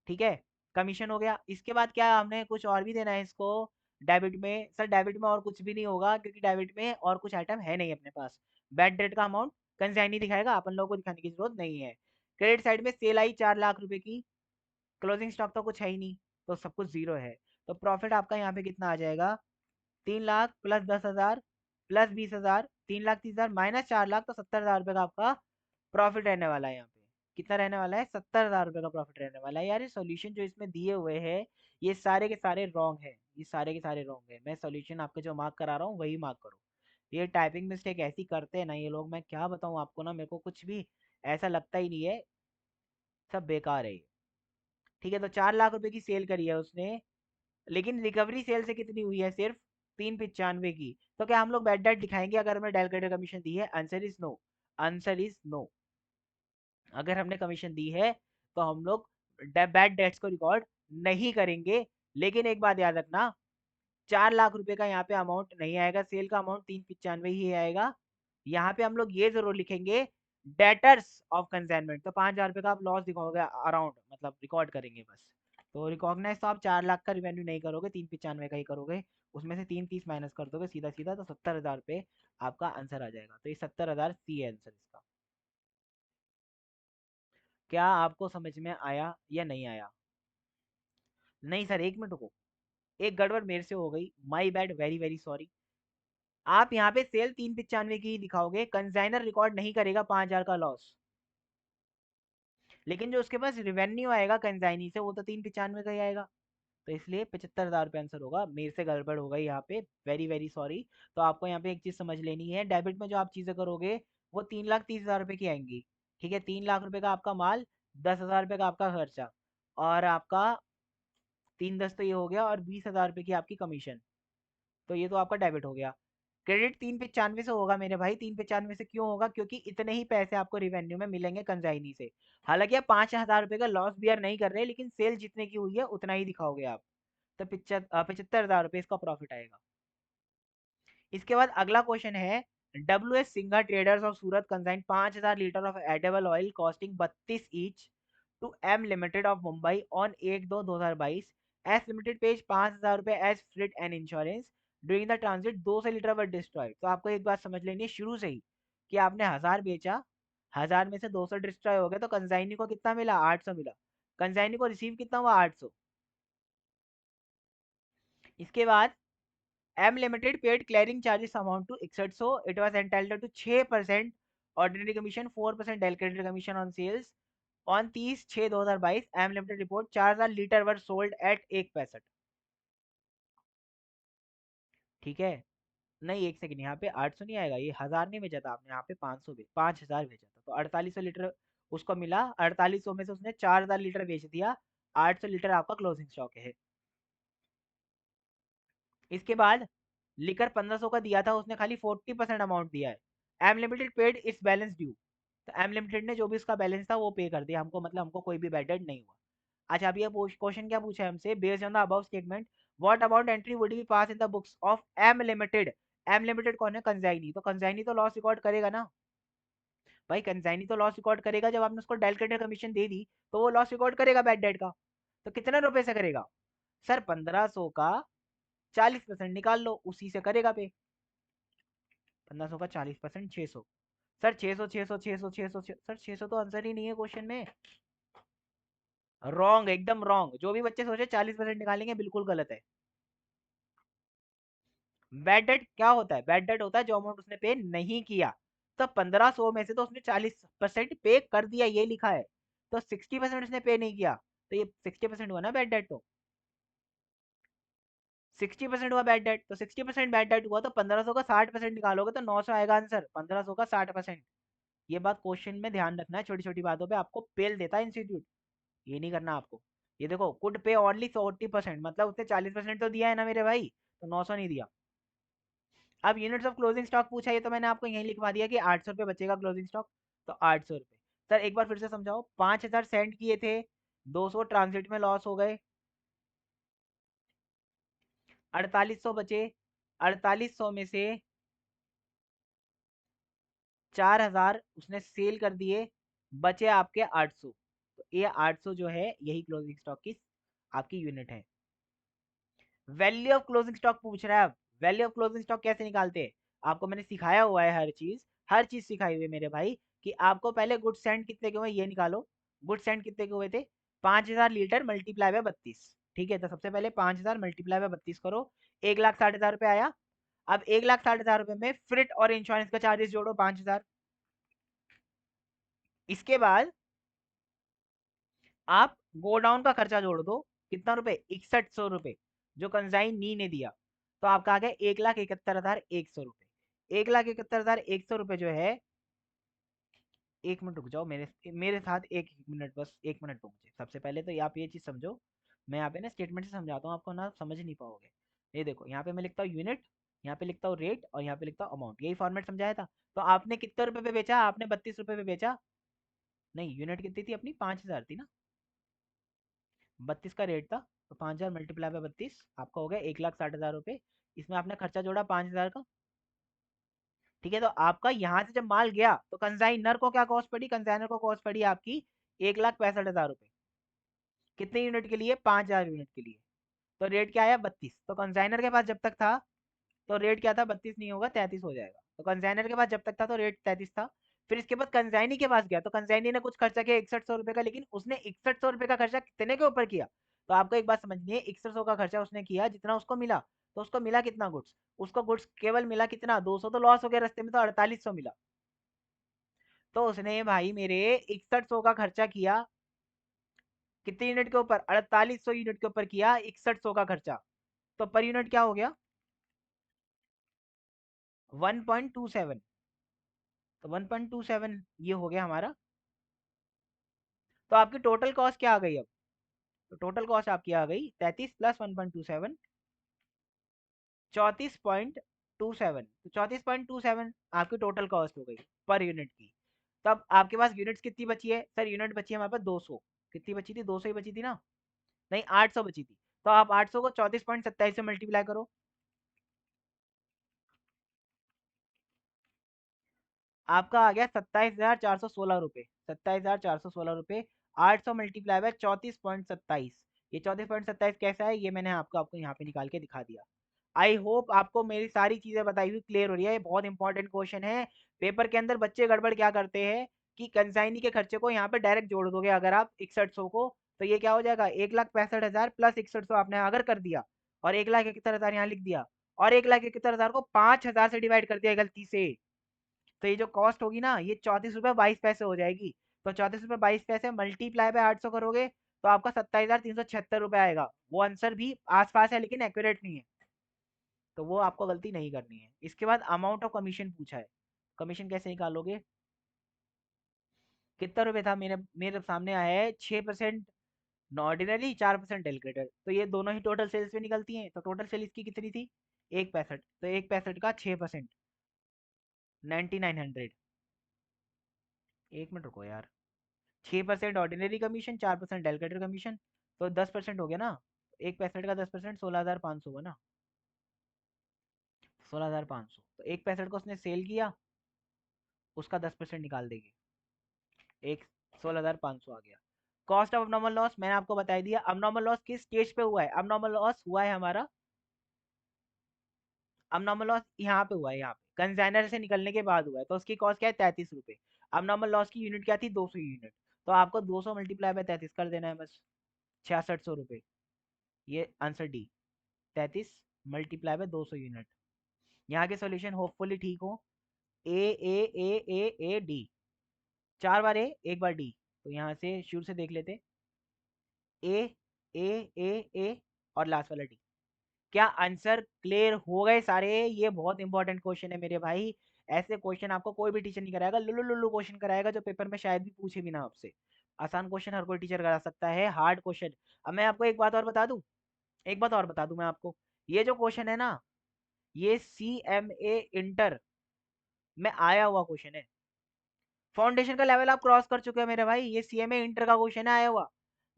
ठीक है, कमीशन हो गया। इसके बाद क्या हमने कुछ और भी देना है इसको डेबिट में? सर डेबिट में और कुछ भी नहीं होगा, क्योंकि डेबिट में और कुछ आइटम है नहीं अपने पास। बैड डेट का अमाउंट कंसाइनी दिखाएगा, अपन लोगों को दिखाने की जरूरत नहीं है। क्रेडिट साइड में सेल आई 4 लाख रुपए की, क्लोजिंग स्टॉक तो कुछ है ही नहीं, तो सब कुछ जीरो है। तो प्रॉफिट आपका यहाँ पे कितना आ जाएगा? 3 lakh plus 10,000 plus 20,000, 3,30,000 minus 4 lakh, तो 70,000 रुपए का आपका प्रॉफिट रहने वाला है यहाँ पे। कितना रहने वाला है, 70,000 रुपए का प्रॉफिट रहने वाला है। यार ये सॉल्यूशन जो इसमें दिए हुए हैं ये सारे के सारे रॉन्ग है, ये सारे के सारे रॉन्ग है। मैं सॉल्यूशन आपको जो मार्क करा रहा हूँ वही मार्क करो। ये टाइपिंग मिस्टेक ऐसी करते हैं ना ये लोग, मैं क्या बताऊँ आपको ना, मेरे को कुछ भी ऐसा लगता ही नहीं है, सब बेकार है ये। ठीक है, तो 4 लाख रुपए की सेल करी है उसने, लेकिन रिकवरी सेल से कितनी हुई है, सिर्फ 395 की। तो क्या हम लोग बैड डेट दिखाएंगे अगर हमें डेलकेटेड कमीशन दी है? Answer is no, answer is no. अगर हमने कमीशन दी है तो हम लोग बैड डेट्स को रिकॉर्ड नहीं करेंगे। लेकिन एक बात याद रखना, 4 लाख रुपए का यहाँ पे अमाउंट नहीं आएगा, सेल का अमाउंट 395 ही आएगा। यहाँ पे हम लोग ये जरूर लिखेंगे डेटर्स ऑफ कंसाइनमेंट, तो 5,000 रुपए का आप लॉस दिखाओगे अराउंड, मतलब रिकॉर्ड करेंगे बस। तो रिकॉग्नाइज तो आप 4 लाख का रिवेन्यू नहीं करोगे, 395 का ही करोगे। उसमें से 330 माइनस कर दोगे सीधा सीधा, तो 70,000 रुपए आपका आंसर आ जाएगा। तो ये 70,000 सी है आंसर इसका। क्या आपको समझ में आया या नहीं आया? नहीं सर, एक मिनट को, एक गड़बड़ मेरे से हो गई, my bad, very very sorry. आप यहाँ पे सेल 395 की ही दिखाओगे, कंसाइनर रिकॉर्ड नहीं करेगा 5,000 का लॉस। लेकिन जो उसके पास रिवेन्यू आएगा कंसाइनी से वो तो 395 का ही आएगा। तो इसलिए 75,000 रुपये आंसर होगा। मेरे से गड़बड़ हो गई यहाँ पे, वेरी वेरी सॉरी। तो आपको यहाँ पे एक चीज समझ लेनी है, डेबिट में जो आप चीजें करोगे वो 3,30,000 रुपए की आएंगी। ठीक है, 3 लाख रुपए का आपका माल, 10,000 रुपए का आपका खर्चा, और आपका 3 10 तो ये हो गया, और 20,000 रुपए की आपकी कमीशन। तो ये तो आपका डेबिट हो गया। क्रेडिट 395 से होगा मेरे भाई, 395 से क्यों होगा? क्योंकि इतने ही पैसे आपको रिवेन्यू में मिलेंगे कंसाइनी से। हालांकि आप 5,000 रुपए का लॉस बियर नहीं कर रहे, लेकिन सेल जितने की हुई है उतना ही दिखाओगे आप। तो 75,000 रुपए इसका प्रॉफिट आएगा। इसके बाद अगला क्वेश्चन है, W S Singha traders of Surat consign 5,000 litre of edible oil costing 32 each to M limited of Mumbai on 1/2/2022। S limited pays 5,000 रुपए as freight and insurance during the transit 200 litre were destroy. तो आपको एक बात समझ लेनी है शुरू से ही, कि आपने 1,000 बेचा, 1,000 में से 200 डिस्ट्रॉय हो गए, तो कंसाइनी को कितना मिला? 800 मिला। कंसाइनी को रिसीव कितना हुआ? 800। इसके बाद M Limited paid clearing charges amount to 6100. It was entitled to 6% ordinary commission, 4% allocated commission on sales. On 30/6/2022 M Limited report 4,000 litre were sold eight 1 पैसा। ठीक है, नहीं एक सेकंड, यहाँ पे 800 नहीं आएगा, ये 1,000 नहीं भेजा था आपने, यहाँ पे 500 5,000 भेजा था, तो 4800 लीटर उसको मिला। 4800 में से उसने 4,000 लीटर बेच दिया, 800 लीटर आपका क्लोजिंग स्टॉक है। इसके बाद लिकर 1500 का दिया था उसने, खाली 40% अमाउंट दिया है। एम लिमिटेड पेड इस बैलेंस ड्यू, तो एम लिमिटेड ने जो भी उसका बैलेंस था वो पे कर दिया हमको, मतलब हमको कोई भी बैड डेट नहीं हुआ। अच्छा, अब ये क्वेश्चन क्या पूछा है हमसे, based on the above statement what amount entry would be pass in the books of M limited. M limited कौन है? कंसाइनी, तो कंसाइनी तो लॉस रिकॉर्ड करेगा ना भाई, कंसाइनी तो लॉस रिकॉर्ड करेगा। जब आपने उसको डेलकेटेड कमीशन दे दी तो वो लॉस रिकॉर्ड करेगा बैड डेट का। तो कितने रुपए से करेगा सर? 1500 का 40% निकाल लो, उसी से करेगा पे। 1500 का 40% 600। सर 600 600 600 600 सर 600 तो आंसर ही नहीं है क्वेश्चन में। रॉन्ग, एकदम रॉन्ग। जो भी बच्चे सोचे 40% निकालेंगे, बिल्कुल गलत है। बैड डेट क्या होता है? बैड डेट होता है जो अमाउंट उसने पे नहीं किया। तो 1500 में से तो उसने 40% पे कर दिया, ये लिखा है। तो 60% उसने पे नहीं किया, तो ये 60% हुआ ना बैड डेट। तो 60% हुआ बैड डेट, तो 60% बैड डेट हुआ, तो 1500 का 60% निकालोगे तो 900 आएगा आंसर, 1500 का 60%। ये बात क्वेश्चन में ध्यान रखना है, छोटी छोटी बातों पे आपको पेल देता है इंस्टीट्यूट, ये नहीं करना आपको। ये देखो, कुड पे ओनली 40%, मतलब उसने 40% तो दिया है ना मेरे भाई, तो 900 नहीं दिया। अब यूनिट्स ऑफ क्लोजिंग स्टॉक पूछा, ये तो मैंने आपको यही लिखवा दिया कि 800 रुपये बचेगा क्लोजिंग स्टॉक, तो 800 रुपये। सर एक बार फिर से समझाओ, 5,000 सेंड किए थे, 200 ट्रांजिट में लॉस हो गए, 4800 बचे, 4800 में से 4,000 उसने सेल कर दिए, बचे आपके 800। तो ये 800 जो है यही क्लोजिंग स्टॉक की आपकी यूनिट है। वैल्यू ऑफ क्लोजिंग स्टॉक पूछ रहा है। अब वैल्यू ऑफ क्लोजिंग स्टॉक कैसे निकालते हैं, आपको मैंने सिखाया हुआ है, हर चीज सिखाई हुई है मेरे भाई। कि आपको पहले गुड सेंड कितने के हुए ये निकालो। गुड सेंड कितने के हुए थे? 5,000 लीटर मल्टीप्लाई बाय 32। ठीक है, तो सबसे पहले 5,000 मल्टीप्लाई बाय 32 करो, 1,60,000 रुपये आया। अब 1,60,000 रुपये में फ्रिट और इंश्योरेंस का चार्जेस जोड़ो 5,000। इसके बाद आप गोडाउन का खर्चा जोड़ दो, कितना रुपए, 6100 रुपए, जो कंसाइन नी ने दिया। तो आपका आ गया 1,71,100 रुपए। 1,71,100 रुपए जो है, एक मिनट रुक जाओ, मेरे मेरे साथ एक मिनट, बस एक मिनट रुक जाए। सबसे पहले तो आप ये चीज समझो, मैं यहाँ पे ना स्टेटमेंट से समझाता हूँ आपको, ना समझ नहीं पाओगे। ये देखो, यहाँ पे मैं लिखता हूँ यूनिट, यहाँ पे लिखता हूँ रेट, और यहाँ पे लिखता हूँ अमाउंट, यही फॉर्मेट समझाया था। तो आपने कितने रुपए पे बेचा, आपने 32 रुपए पे बेचा। नहीं, यूनिट कितनी थी अपनी, 5,000 थी ना, 32 का रेट था। तो 5,000 मल्टीप्लाई बाय 32, आपका हो गया 1,60,000 रुपये। इसमें आपने खर्चा जोड़ा 5,000 का। ठीक है, तो आपका यहाँ से जब माल गया तो कंसाइनर को क्या कॉस्ट पड़ी, कंसाइनर को कॉस्ट पड़ी आपकी 1,65,000 रुपये। कितने यूनिट के लिए, 5,000 यूनिट के लिए। तो रेट क्या आया, 32। तो कंसाइनर के पास जब तक था, तो रेट क्या था, 32 नहीं होगा, 33 हो जाएगा। तो कंसाइनर के पास जब तक था तो रेट 33 था। फिर इसके बाद कंसाइनी के पास गया, तो कंसाइनी ने कुछ खर्चा किया 6100 रुपए का, लेकिन उसने 6100 रुपए का खर्चा कितने के ऊपर किया। तो आपको एक बात समझनी है, 6100 का खर्चा उसने किया जितना उसको मिला। तो उसको मिला कितना गुड्स, उसको गुड्स केवल मिला कितना, 200 तो लॉस हो गया रास्ते में, तो 4800 मिला। तो उसने भाई मेरे 6100 का खर्चा किया कितने यूनिट के ऊपर, 4800 यूनिट के ऊपर किया 6100 का खर्चा। तो पर यूनिट क्या हो गया, 1.27। तो 1.27 ये हो गया हमारा। तो आपकी टोटल कॉस्ट क्या आ गई अब, तो टोटल कॉस्ट आपकी आ गई 33 प्लस 1.27, 34.27। तो 34.27 आपकी टोटल कॉस्ट हो गई पर यूनिट की। तब आपके पास यूनिट्स कितनी बची है, सर यूनिट बची है हमारे पास 200। कितनी बची थी, 200 ही बची थी ना, नहीं 800 बची थी। तो आप 800 को 34.27 से मल्टीप्लाई करो, आपका आ गया 27,416 रुपये। 27,416 रुपये, 800 मल्टीप्लाई बाय 34.27। ये 34.27 कैसा है, ये मैंने आपको आपको यहाँ पे निकाल के दिखा दिया। आई होप आपको मेरी सारी चीजें बताई हुई क्लियर हो रही है। ये बहुत इंपॉर्टेंट क्वेश्चन है। पेपर के अंदर बच्चे गड़बड़ क्या करते हैं कि कंसाइनी के खर्चे को यहाँ पे डायरेक्ट जोड़ दोगे अगर आप 6100 को, तो ये क्या हो जाएगा, 1,65,000 प्लस 6100 आपने अगर कर दिया, और 1,71,000 यहाँ लिख दिया, और 1,71,000 को 5,000 से डिवाइड कर दिया गलती से। तो ये जो कॉस्ट होगी ना, ये 34 रुपये 22 पैसे हो जाएगी। तो 34 रुपये 22 पैसे मल्टीप्लाई बाय 800 करोगे, तो आपका 27,376 रुपये आएगा। वो आंसर भी आसपास है लेकिन एक्यूरेट नहीं है, तो वो आपको गलती नहीं करनी है। इसके बाद अमाउंट ऑफ कमीशन पूछा है, कमीशन कैसे निकालोगे। कितना रुपए था, मेरे मेरे सामने आया है 6% ऑर्डिनरी, 4% एलिगेटर। तो ये दोनों ही टोटल सेल्स में निकलती हैं। तो टोटल सेल इसकी कितनी थी, 1 पैंसठ। तो 1 पैंसठ का 6%, 9900। एक मिनट रुको यार, 6% ऑर्डिनरी कमीशन, 4% डेलीगेटर कमीशन, तो 10% हो गया ना। 1 पैंसठ का 10%, 16,500 हुआ ना, 16,500। तो 1 पैंसठ को उसने सेल किया, उसका 10% निकाल देंगे, एक 16,500 आ गया। कॉस्ट ऑफ अबनॉर्मल लॉस मैंने आपको बता दिया। अबनॉर्मल लॉस किस स्टेज पे हुआ है, अबनॉर्मल लॉस हुआ है हमारा, अबनॉर्मल लॉस यहाँ पे हुआ है, यहाँ पे कंसाइनर से निकलने के बाद हुआ है। तो उसकी कॉस्ट क्या है, 33 रुपये। अबनॉर्मल लॉस की यूनिट क्या थी, 200 यूनिट। तो आपको 200 मल्टीप्लाई बाय 33 कर देना है बस, 6600 रुपये। ये answer D, 33 multiply by 200 unit. यहाँ के सॉल्यूशन होपफुली ठीक हो। ए डी, 4 बार ए, एक बार डी। तो यहाँ से शुरू से देख लेते, ए ए ए ए और लास्ट वाला डी। क्या आंसर क्लियर हो गए सारे। ये बहुत इंपॉर्टेंट क्वेश्चन है मेरे भाई। ऐसे क्वेश्चन आपको कोई भी टीचर नहीं कराएगा, लुल्लू लुल्लू क्वेश्चन कराएगा जो पेपर में शायद भी पूछे भी ना आपसे। आसान क्वेश्चन हर कोई टीचर करा सकता है, हार्ड क्वेश्चन। अब मैं आपको एक बात और बता दूं, एक बात और बता दूं मैं आपको, ये जो क्वेश्चन है ना, ये CMA इंटर में आया हुआ क्वेश्चन है। फाउंडेशन का लेवल आप क्रॉस कर चुके हैं मेरे भाई, ये CMA इंटर का क्वेश्चन है आया हुआ।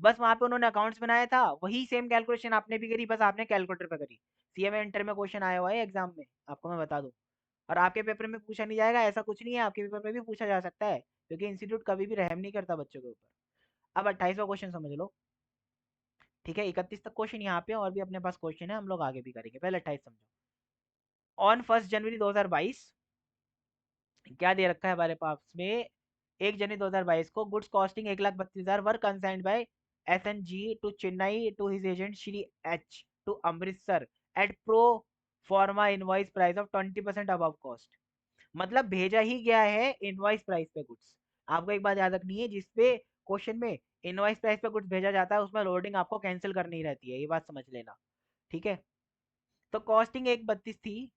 बस वहां पे उन्होंने अकाउंट्स बनाया था, वही सेम कैलकुलेशन आपने भी करी, बस आपने कैलकुलेटर पे करी। CMA इंटर में क्वेश्चन आया हुआ है एग्जाम में, आपको मैं बता दूं। और आपके पेपर में पूछा नहीं जाएगा ऐसा कुछ नहीं है, आपके पेपर में भी पूछा जा सकता है, क्योंकि इंस्टीट्यूट कभी भी रहम नहीं करता बच्चों के ऊपर। अब 28वां क्वेश्चन समझ लो। ठीक है, 31 तक क्वेश्चन यहाँ पे और भी अपने पास क्वेश्चन है, हम लोग आगे भी करेंगे, पहले 28 समझो। ऑन 1 जनवरी 2022, क्या दे रखा है हमारे पास में, 1 जनवरी 2022 को goods costing 1,32,000 were consigned by SNG to Chennai to his agent Shri H to Amritsar at pro forma invoice price of 20% above cost. मतलब भेजा ही गया है इनवॉइस प्राइस पे गुड्स। आपको एक बात याद रखनी है, जिसपे क्वेश्चन में इनवॉइस प्राइस पे कुछ भेजा जाता है, उसमें लोडिंग आपको कैंसिल करनी रहती है, ये बात समझ लेना। ठीक है, तो कॉस्टिंग 132 थी।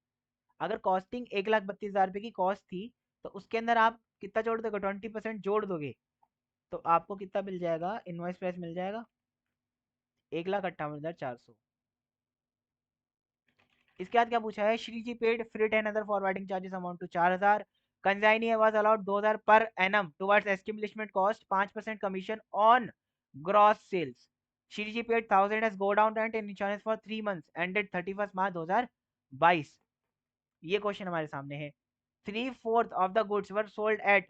अगर कॉस्टिंग 1,32,000 रुपए की कॉस्ट थी, तो उसके अंदर आप कितना जोड़ दोगे, 20% जोड़ दोगे, तो आपको कितना मिल जाएगा, इनवॉइस प्राइस मिल जाएगा 1,58,400। इसके बाद क्या पूछा है, Shri G paid freight and other forwarding charges amount to 4,000। Consignee was allowed 2,000 per annum towards establishment cost, 5% commission on gross sales. Shri G paid 1,000 as godown rent and insurance for 3 months ended 31 March 2022। ये question हमारे सामने है। 3/4 of the goods were sold at,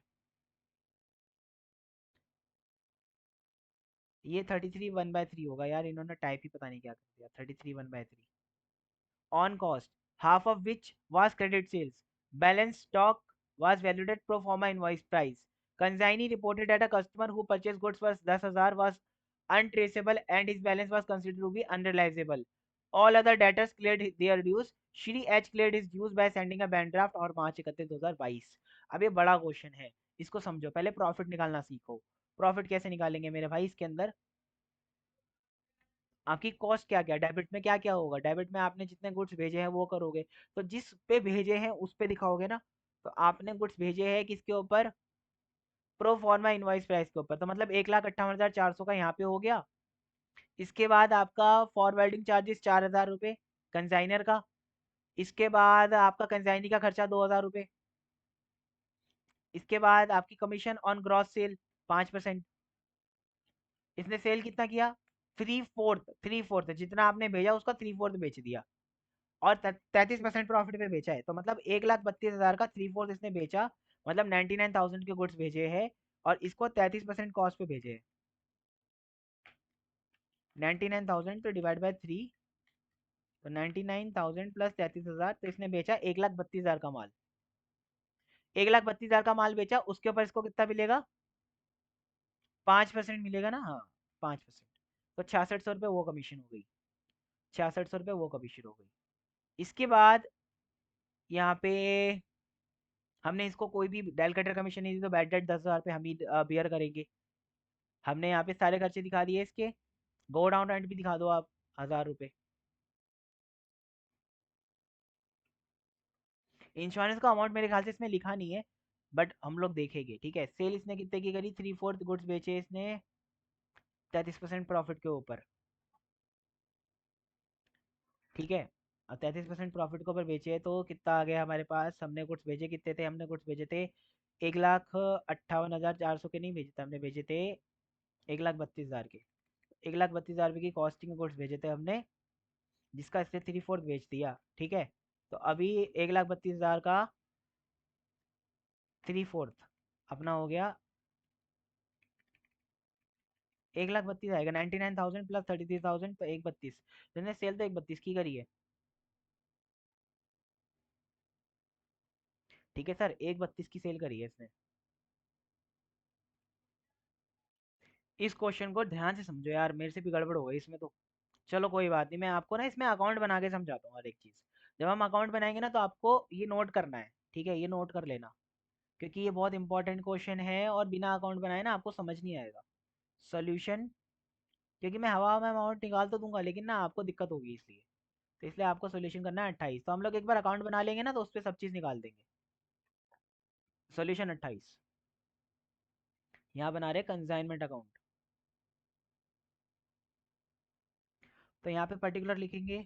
ये 33 1/3 होगा यार, इन्होंने type ही पता नहीं क्या कर दिया, 33 1/3 on cost, half of which was credit sales. Balance stock was valued at pro forma invoice price. Consignee reported that a customer who purchased goods worth 10,000 was untraceable and his balance was considered to be unrealizable. All other debtors cleared their dues. Shri H cleared his dues by sending a bank draft और मार्च 31 2022। अब ये बड़ा question है, इसको समझो, पहले profit निकालना सीखो। प्रॉफिट कैसे निकालेंगे मेरे भाई, इसके अंदर आपकी कॉस्ट क्या क्या, डेबिट में क्या क्या होगा, डेबिट में आपने जितने गुड्स भेजे हैं वो करोगे, तो जिस पे भेजे हैं उस पे दिखाओगे ना। तो आपने गुड्स भेजे हैं किसके ऊपर, प्रो फॉर्मा इनवॉइस प्राइस के ऊपर, तो मतलब 1,58,400 का यहाँ पे हो गया। इसके बाद आपका फॉरवर्डिंग चार्जेस 4,000 रुपये कंसाइनर का। इसके बाद आपका कंसाइनी का खर्चा 2,000 रुपये। इसके बाद आपकी कमीशन ऑन ग्रॉस सेल 5%। इसने सेल कितना किया, 3/4 जितना आपने भेजा उसका 3/4 बेच दिया, और 33% प्रॉफिट पे बेचा है, तो मतलब 1,32,000 का 3/4 इसने बेचा, मतलब 99,000 के गुड्स भेजे हैं, और इसको 33% कॉस्ट पे भेजे हैं। 99,000 तो डिवाइड बाय 3, तो 99,000 प्लस 33,000, तो इसने बेचा 1,32,000 का माल। 1,32,000 का माल बेचा, उसके ऊपर इसको कितना मिलेगा, 5% मिलेगा ना, हाँ 5%। तो 6600 रुपये वो कमीशन हो गई, 6600 रुपये वो कमीशन हो गई। इसके बाद यहाँ पे हमने इसको कोई भी डेल कटर कमीशन नहीं दी, तो बैड डेट 10,000 पे हम ही बियर करेंगे। हमने यहाँ पे सारे खर्चे दिखा दिए इसके, गो डाउन रेंट भी दिखा दो आप, 1,000 रुपये। इंश्योरेंस का अमाउंट मेरे ख्याल से इसमें लिखा नहीं है, बट हम लोग देखेंगे। ठीक है, सेल इसने कितने की करी, 3/4 गुड्स बेचे इसने 33% प्रॉफिट के ऊपर। ठीक है, अब 33% प्रॉफिट के ऊपर बेचे, तो कितना आ गया हमारे पास, हमने गुड्स भेजे कितने थे, हमने गुड्स भेजे थे 1,58,400 के नहीं भेजे थे, हमने भेजे थे 1,32,000 के। 1,32,000 रुपये की कॉस्टिंग गुड्स भेजे थे हमने, जिसका इससे 3/4 बेच दिया। ठीक है, तो अभी 1,32,000 का 3/4 अपना हो गया 1,32,000 आएगा, 99,000 प्लस 33,000, तो 1,32। मैंने सेल तो 1,32 की करी है। ठीक है सर, 1,32 की सेल करी है इसने। इस क्वेश्चन को ध्यान से समझो यार, मेरे से भी गड़बड़ हो गई इसमें तो। चलो कोई बात नहीं, मैं आपको ना इसमें अकाउंट बना के समझाता हूँ हर एक चीज़। जब हम अकाउंट बनाएंगे ना, तो आपको ये नोट करना है, ठीक है, ये नोट कर लेना, क्योंकि ये बहुत इंपॉर्टेंट क्वेश्चन है, और बिना अकाउंट बनाए ना आपको समझ नहीं आएगा सोल्यूशन। क्योंकि मैं हवा में अमाउंट निकाल तो दूंगा, लेकिन ना आपको दिक्कत होगी, इसलिए तो इसलिए आपको सोल्यूशन करना है 28। तो हम लोग एक बार अकाउंट बना लेंगे ना, तो उस पर सब चीज़ निकाल देंगे। सोल्यूशन 28, यहाँ बना रहे कंसाइनमेंट अकाउंट। तो यहाँ पे पर्टिकुलर लिखेंगे,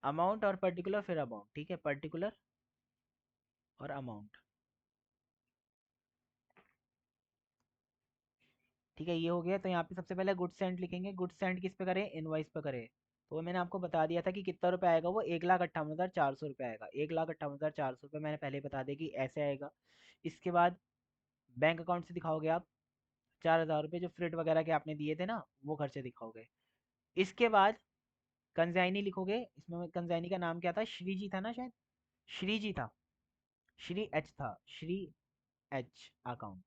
अमाउंट और पर्टिकुलर, फिर अमाउंट। ठीक है, पर्टिकुलर और अमाउंट। ठीक है, ये हो गया। तो यहाँ पे सबसे पहले गुड सेंड लिखेंगे, गुड सेंड किस पे करें, इनवाइस पे करें। तो वो मैंने आपको बता दिया था कि कितना रुपए आएगा, वो 1,58,400 रुपये आएगा। 1,58,400 रुपये मैंने पहले बता दिया कि ऐसे आएगा। इसके बाद बैंक अकाउंट से दिखाओगे आप 4,000 रुपये, जो फ्रिट वगैरह के आपने दिए थे ना, वो खर्चे दिखाओगे। इसके बाद कंजाइनी लिखोगे, इसमें कंजाइनी का नाम क्या था, श्री जी था ना शायद, श्री जी था, श्री एच था, श्री एच अकाउंट।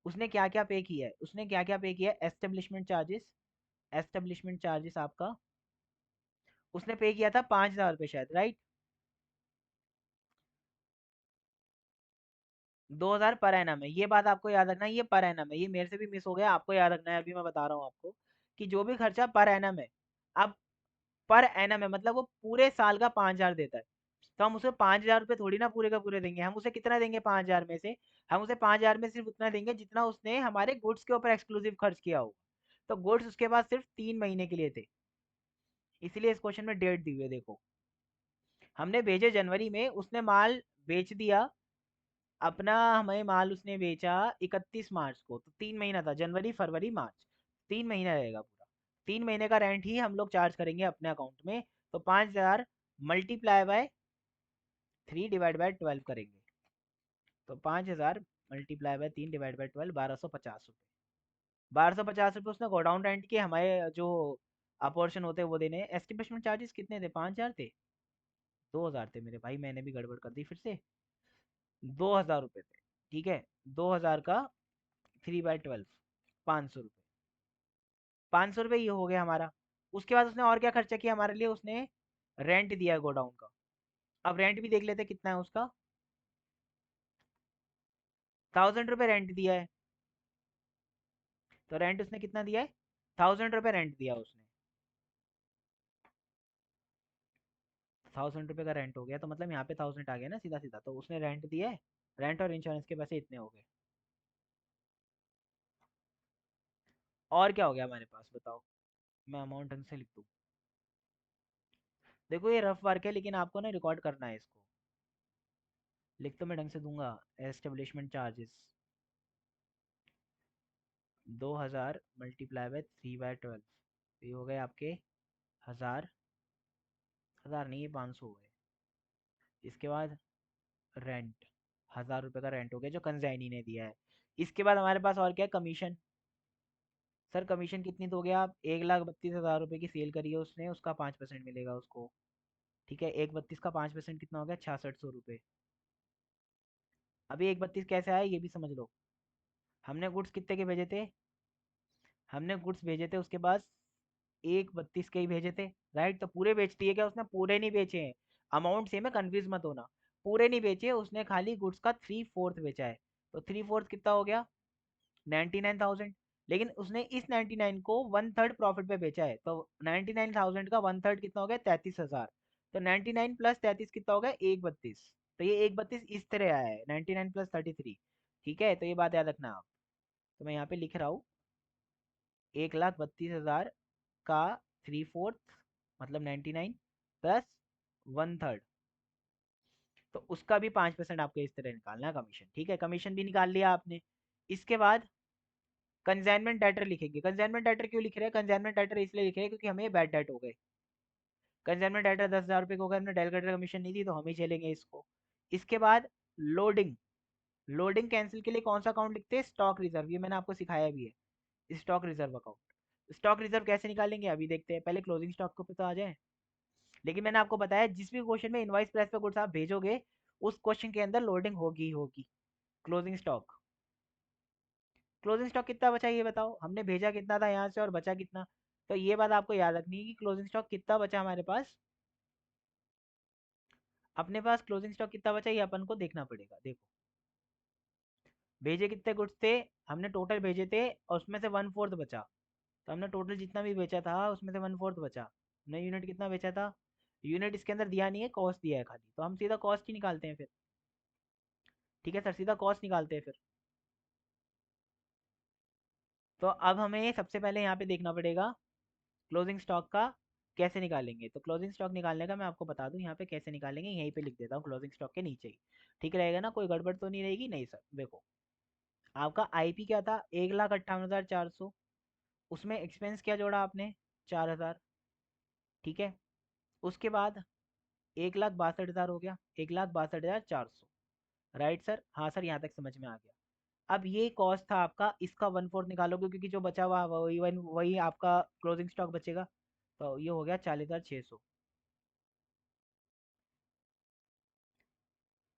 उसने क्या क्या पे किया है, उसने क्या क्या पे किया है, एस्टेब्लिशमेंट चार्जेस, एस्टेब्लिशमेंट चार्जेस आपका उसने पे किया था 5,000 रुपये शायद, राइट। 2000 पर एनम है, ये बात आपको याद रखना है, ये पर एनम है, ये मेरे से भी मिस हो गया, आपको याद रखना है, अभी मैं बता रहा हूँ आपको कि जो भी खर्चा पर एनम है, अब पर एनम है मतलब वो पूरे साल का 5000 देता है, तो हम उसे 5000 रुपये थोड़ी ना पूरे का पूरे देंगे, हम उसे कितना देंगे 5000 में से, हम उसे 5000 में सिर्फ उतना देंगे जितना उसने हमारे गुड्स के ऊपर एक्सक्लूसिव खर्च किया हो, तो गुड्स उसके पास सिर्फ 3 महीने के लिए थे, इसीलिए इस क्वेश्चन में डेट दी हुई है देखो, हमने भेजे जनवरी में, उसने माल बेच दिया अपना, हमें माल उसने बेचा 31 मार्च को, तो 3 महीना था, जनवरी फरवरी मार्च, 3 महीना रहेगा पूरा, 3 महीने का रेंट ही हम लोग चार्ज करेंगे अपने अकाउंट में, तो 5000 मल्टीप्लाई बाय 3 डिवाइड बाय 12 करेंगे, तो 5000 मल्टीप्लाई बाय 3 डिवाइड बाय 12, 1250 रुपये उसने गोडाउन रेंट के हमारे जो अपोर्शन होते हैं वो देने, एस्टिमेशन चार्जेस कितने थे, 5000 थे, 2000 थे मेरे भाई, मैंने भी गड़बड़ कर दी फिर से, 2000 रुपये थे, ठीक है, 2000 का 3/12, 500 रुपये, 500 रुपये ये हो गया हमारा, उसके बाद उसने और क्या खर्चा किया हमारे लिए, उसने रेंट दिया है गोडाउन का, अब रेंट भी देख लेते हैं कितना है उसका, 1000 रुपये रेंट दिया है, तो रेंट उसने कितना दिया है, 1000 रुपये रेंट दिया उसने, 1000 रुपये का रेंट हो गया, तो मतलब यहाँ पे 1000 आ गया ना सीधा सीधा, तो उसने रेंट दिया है, रेंट और इंश्योरेंस के पैसे इतने हो गए, और क्या हो गया हमारे पास बताओ, मैं अमाउंट ढंग से लिख दूँ, देखो ये रफ वर्क है लेकिन आपको ना रिकॉर्ड करना है इसको, लिख तो मैं ढंग से दूंगा, एस्टेब्लिशमेंट चार्जेस 2000 मल्टीप्लाई बाय 3/12, ये हो गए आपके 1000, 1000 नहीं, ये 500 हो गए, इसके बाद रेंट, 1000 रुपये का रेंट हो गया जो कंजाइनी ने दिया है, इसके बाद हमारे पास और क्या है, कमीशन, सर कमीशन कितनी दोगे आप, 1,32,000 रुपये की सेल करी है उसने, उसका 5% मिलेगा उसको, ठीक है, 1/32 का 5% कितना हो गया, 6600 रुपये, अभी 1/32 कैसे आया ये भी समझ लो, हमने गुड्स कितने के भेजे थे, हमने गुड्स भेजे थे उसके पास 1/32 के ही भेजे थे, राइट, तो पूरे बेच दिए क्या उसने, पूरे नहीं बेचे हैं, अमाउंट सेम है कंफ्यूज मत होना, पूरे नहीं बेचे उसने, खाली गुड्स का 3/4 बेचा है, तो 3/4 कितना हो गया, 99,000, लेकिन उसने इस 99 को 1/3 प्रॉफिट पे बेचा है, तो 99,000 का 1/3 कितना हो गया, 33,000, तो 99 प्लस 33 कितना हो गया, 1/32, तो ये 1/32 इस तरह आया है, 99 प्लस 33, ठीक है, तो ये बात याद रखना आप, तो मैं यहाँ पे लिख रहा हूँ, 1,32,000 का 3/4 मतलब 99 प्लस 1/3, तो उसका भी 5% आपको इस तरह निकालना है कमीशन, ठीक है, कमीशन भी निकाल लिया आपने, इसके बाद कंसाइनमेंट डेटर लिखेंगे, कंसाइनमेंट डेटर क्यों लिख रहे हैं, कंसाइनमेंट डेटर इसलिए लिख रहे हैं क्योंकि हमें बैड डेट हो गए, कंसाइनमेंट डेटर 10,000 रुपये को अगर हमने डेल कटर कमीशन नहीं दी तो हम ही चलेंगे इसको, इसके बाद लोडिंग, लोडिंग कैंसिल के लिए कौन सा अकाउंट लिखते हैं, स्टॉक रिजर्व, ये मैंने आपको सिखाया भी है, stock reserve account, stock reserve कैसे निकालेंगे अभी देखते हैं, पहले क्लोजिंग स्टॉक को तो आ जाए, लेकिन मैंने आपको बताया जिस भी क्वेश्चन में इनवाइस प्राइस पे गुड्स आप भेजोगे उस क्वेश्चन के अंदर लोडिंग होगी ही होगी, क्लोजिंग स्टॉक, क्लोजिंग स्टॉक कितना बचा ये बताओ, हमने भेजा कितना था यहाँ से और बचा कितना, तो ये बात आपको याद रखनी है कि क्लोजिंग स्टॉक कितना बचा हमारे पास, अपने पास क्लोजिंग स्टॉक कितना बचा ये अपन को देखना पड़ेगा, देखो भेजे कितने गुड्स थे, हमने टोटल भेजे थे और उसमें से 1/4 बचा, तो हमने टोटल जितना भी बेचा था उसमें से 1/4 बचा, हमने यूनिट कितना बेचा था, यूनिट इसके अंदर दिया नहीं है, कॉस्ट दिया है खाली, तो हम सीधा कॉस्ट ही निकालते हैं फिर, ठीक है सर, सीधा कॉस्ट निकालते हैं फिर, तो अब हमें सबसे पहले यहाँ पे देखना पड़ेगा क्लोजिंग स्टॉक का कैसे निकालेंगे, तो क्लोजिंग स्टॉक निकालने का मैं आपको बता दूं यहाँ पे कैसे निकालेंगे, यहीं पे लिख देता हूँ क्लोजिंग स्टॉक के नीचे ही, ठीक रहेगा ना, कोई गड़बड़ तो नहीं रहेगी, नहीं सर देखो, आपका आईपी क्या था, 1,58,400, उसमें एक्सपेंस क्या जोड़ा आपने, 4,000, ठीक है, उसके बाद 1,62,000 हो गया, 1,62,400, राइट सर, हाँ सर यहाँ तक समझ में आ गया, अब ये कॉस्ट था आपका, इसका 1/4 निकालोगे क्योंकि जो बचा हुआ वही वही वही आपका क्लोजिंग स्टॉक बचेगा, तो ये हो गया 40,600,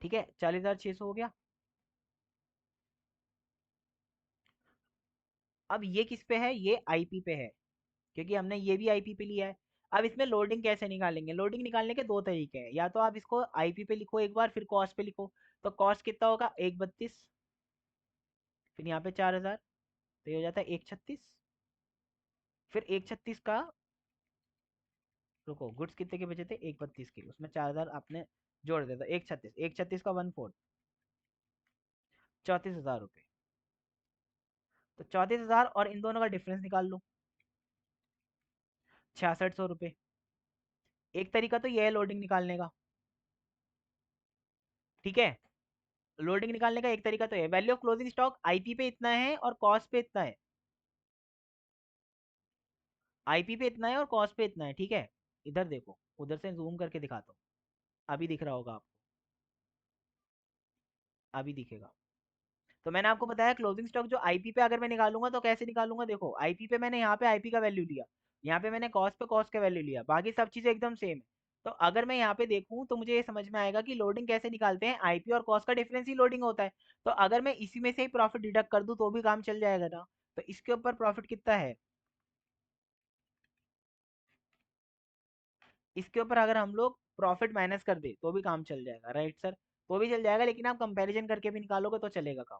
ठीक है, 40,600 हो गया, अब ये किस पे है, ये आईपी पे है, क्योंकि हमने ये भी आईपी पे लिया है, अब इसमें लोडिंग कैसे निकालेंगे? लोडिंग निकालने के दो तरीके हैं, या तो आप इसको आईपी पे लिखो एक बार, फिर कॉस्ट पे लिखो। तो कॉस्ट कितना होगा? 132, फिर यहाँ पे 4000, तो ये हो जाता है 136। फिर 136 का, रुको, गुड्स कितने के बचे थे? 132 के, उसमें 4000 आपने जोड़ दिया, तो 136, 136 का 1/4, 34,000 रुपये। तो 34,000 और इन दोनों का डिफरेंस निकाल लो, 6600 रुपये। एक तरीका तो ये है लोडिंग निकालने का, ठीक है। लोडिंग निकालने का एक तरीका तो है, value of closing stock IP पे इतना है और कॉस्ट पे इतना है। आईपी पे इतना है और कॉस्ट पे इतना है, ठीक है। इधर देखो, उधर से जूम करके दिखाता हूँ, अभी दिख रहा होगा आपको, अभी दिखेगा। तो मैंने आपको बताया क्लोजिंग स्टॉक जो आईपी पे अगर मैं निकालूंगा तो कैसे निकालूंगा? देखो, आईपी पे मैंने यहाँ पे आईपी का वैल्यू लिया, यहाँ पे मैंने कॉस्ट पे कॉस्ट का वैल्यू लिया, बाकी सब चीजें एकदम सेम है। तो अगर मैं यहाँ पे देखूं तो मुझे ये समझ में आएगा कि लोडिंग कैसे निकालते हैं, आईपी और कॉस्ट का डिफरेंस ही लोडिंग होता है। तो अगर मैं इसी में से ही प्रॉफिट डिडक्ट कर दूं तो भी काम चल जाएगा ना। तो इसके ऊपर प्रॉफिट कितना है, इसके ऊपर अगर हम लोग प्रॉफिट माइनस कर दे तो भी काम चल जाएगा, राइट सर? तो भी चल जाएगा, लेकिन आप कंपैरिजन करके भी निकालोगे तो चलेगा काम।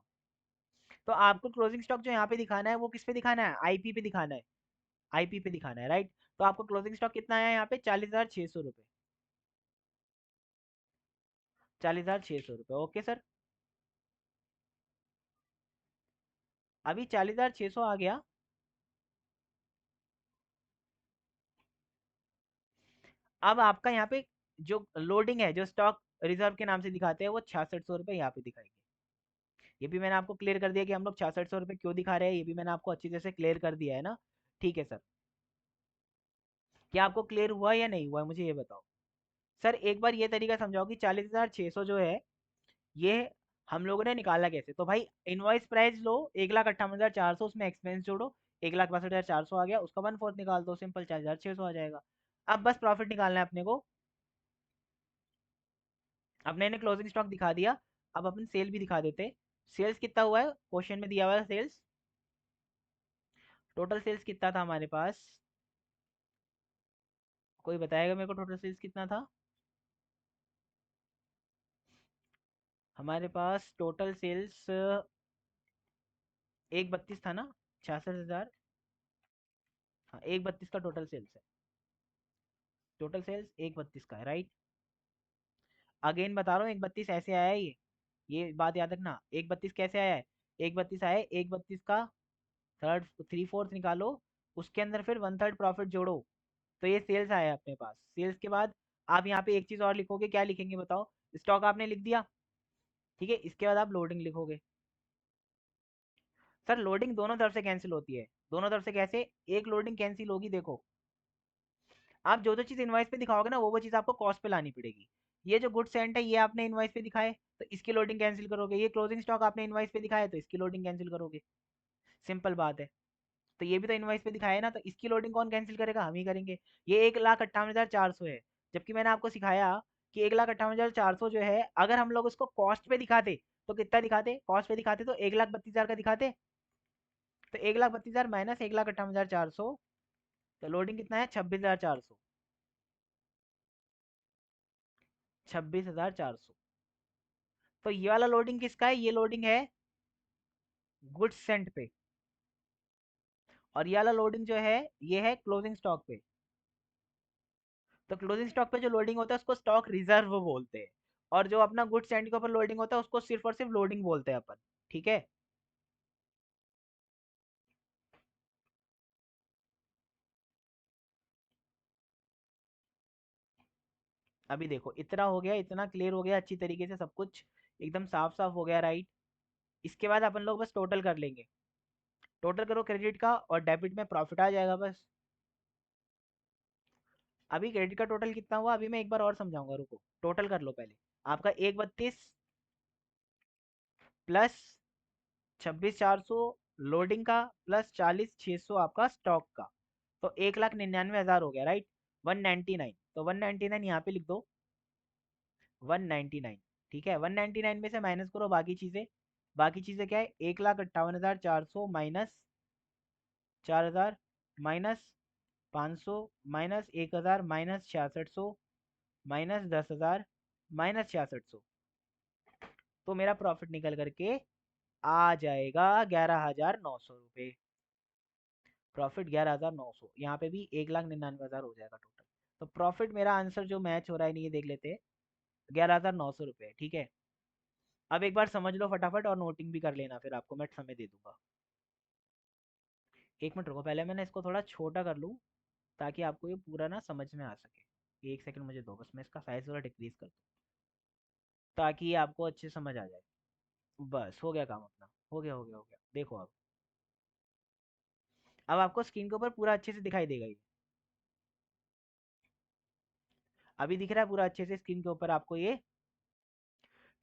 तो आपको क्लोजिंग स्टॉक जो यहाँ पे दिखाना है वो किस पे दिखाना है? आईपी पे दिखाना है, आईपी पे दिखाना है, राइट? तो आपको क्लोजिंग स्टॉक कितना है यहाँ पे? 40,600 रुपये, 40,600 रुपये, ओके सर। अभी 40,600 आ गया। अब आपका यहाँ पे जो लोडिंग है, जो स्टॉक रिजर्व के नाम से दिखाते हैं, वो 6600 रुपये यहाँ पे दिखाएंगे। ये भी मैंने आपको क्लियर कर दिया कि हम लोग 6600 रुपये क्यों दिखा रहे हैं, ये भी मैंने आपको अच्छी तरह से क्लियर कर दिया है ना। ठीक है सर, क्या आपको क्लियर हुआ या नहीं हुआ, मुझे ये बताओ। सर एक बार ये तरीका समझाओ कि 40,600 जो है, ये हम लोगों ने निकाला कैसे? तो भाई इनवॉइस प्राइस लो, 1,58,400, उसमें एक्सपेंस जोड़ो, 1,62,400 आ गया, उसका 1/4 निकाल दो, सिंपल 4,600 आ जाएगा। अब बस प्रॉफिट निकालना है अपने को। अपने ने क्लोजिंग स्टॉक दिखा दिया, अब अपन सेल भी दिखा देते। सेल्स कितना हुआ है, क्वेश्चन में दिया हुआ है सेल्स, टोटल सेल्स कितना था हमारे पास? कोई बताएगा मेरे को टोटल सेल्स कितना था? हमारे पास टोटल सेल्स 132 था ना, 66,000। हाँ, 132 का टोटल सेल्स है, टोटल सेल्स 132 का है, राइट? अगेन बता रहा हूँ, 132 ऐसे आया है ये बात याद रखना। 132 कैसे आया है? 132 आया है, 132 का थर्ड, 3/4 निकालो, उसके अंदर फिर 1/3 प्रॉफिट जोड़ो, तो ये सेल्स आया है अपने पास। सेल्स के बाद आप यहाँ पे एक चीज और लिखोगे, क्या लिखेंगे बताओ? स्टॉक आपने लिख दिया, ठीक है। इसके बाद आप लोडिंग लिखोगे। सर लोडिंग दोनों तरफ से कैंसिल होती है, दोनों तरफ से कैसे? एक लोडिंग कैंसिल होगी, देखो, आप जो जो चीज इनवाइस पे दिखाओगे ना वो चीज आपको कॉस्ट पे लानी पड़ेगी। ये जो गुड सेंट है, ये आपने इनवाइस पे दिखाए तो इसकी लोडिंग कैंसिल करोगे, ये क्लोजिंग स्टॉक आपने इनवाइस पे दिखाया तो इसकी लोडिंग कैंसिल करोगे, सिंपल बात है। तो ये भी तो इनवाइस पे दिखाया है ना, तो इसकी लोडिंग कौन कैंसिल करेगा? हम ही करेंगे। ये 1,58,400 है, जबकि मैंने आपको सिखाया कि 1,58,400 जो है, अगर हम लोग उसको कॉस्ट पे दिखाते तो कितना दिखाते? कॉस्ट पे दिखाते तो 1,32,000 का दिखाते। तो 1,32,000 माइनस 1,58,400, तो लोडिंग कितना है? 26,400, 26,400। तो ये वाला लोडिंग किसका है? ये लोडिंग है गुड्स सेंट पे, और ये वाला लोडिंग जो है ये है क्लोजिंग स्टॉक पे। तो क्लोजिंग स्टॉक पे जो लोडिंग होता है उसको स्टॉक रिजर्व बोलते हैं, और जो अपना गुड्स सेंट के ऊपर लोडिंग होता है उसको सिर्फ और सिर्फ लोडिंग बोलते हैं अपन, ठीक है। अभी देखो, इतना हो गया, इतना क्लियर हो गया अच्छी तरीके से, सब कुछ एकदम साफ साफ हो गया, राइट? इसके बाद अपन लोग बस टोटल कर लेंगे। टोटल करो क्रेडिट का और डेबिट में प्रॉफिट आ जाएगा बस। अभी क्रेडिट का टोटल कितना हुआ अभी मैं एक बार और समझाऊंगा, रुको, टोटल कर लो पहले। आपका 132 प्लस 26,400 लोडिंग का, प्लस 40,600 आपका स्टॉक का, तो 1,99,000 हो गया, राइट? 199, तो 199 यहाँ पे लिख दो, 199, ठीक है। 199 में से माइनस करो बाकी चीजें, बाकी चीजें क्या है? 1,58,400 minus 4,000 minus 500 minus 1000 minus 6600 minus 10,000 minus 6600, तो मेरा प्रॉफिट निकल करके आ जाएगा 11,900 रुपये। प्रॉफिट 11,900, यहाँ पे भी 1,99,000 हो जाएगा टोटल। तो प्रॉफिट मेरा आंसर जो मैच हो रहा है नहीं, ये देख लेते हैं, 11,900 रुपये। ठीक है, अब एक बार समझ लो फटाफट और नोटिंग भी कर लेना, फिर आपको मैं समय दे दूंगा। एक मिनट रुको, पहले मैंने इसको थोड़ा छोटा कर लूँ ताकि आपको ये पूरा ना समझ में आ सके। एक सेकंड मुझे दो, बस मैं इसका साइज थोड़ा डिक्रीज कर दूँ ताकि ये आपको अच्छे समझ आ जाए। बस हो गया काम अपना, हो गया हो गया हो गया। देखो अब आपको स्क्रीन के ऊपर पूरा अच्छे से दिखाई देगा ये। अभी दिख रहा है पूरा अच्छे से स्क्रीन के ऊपर आपको ये।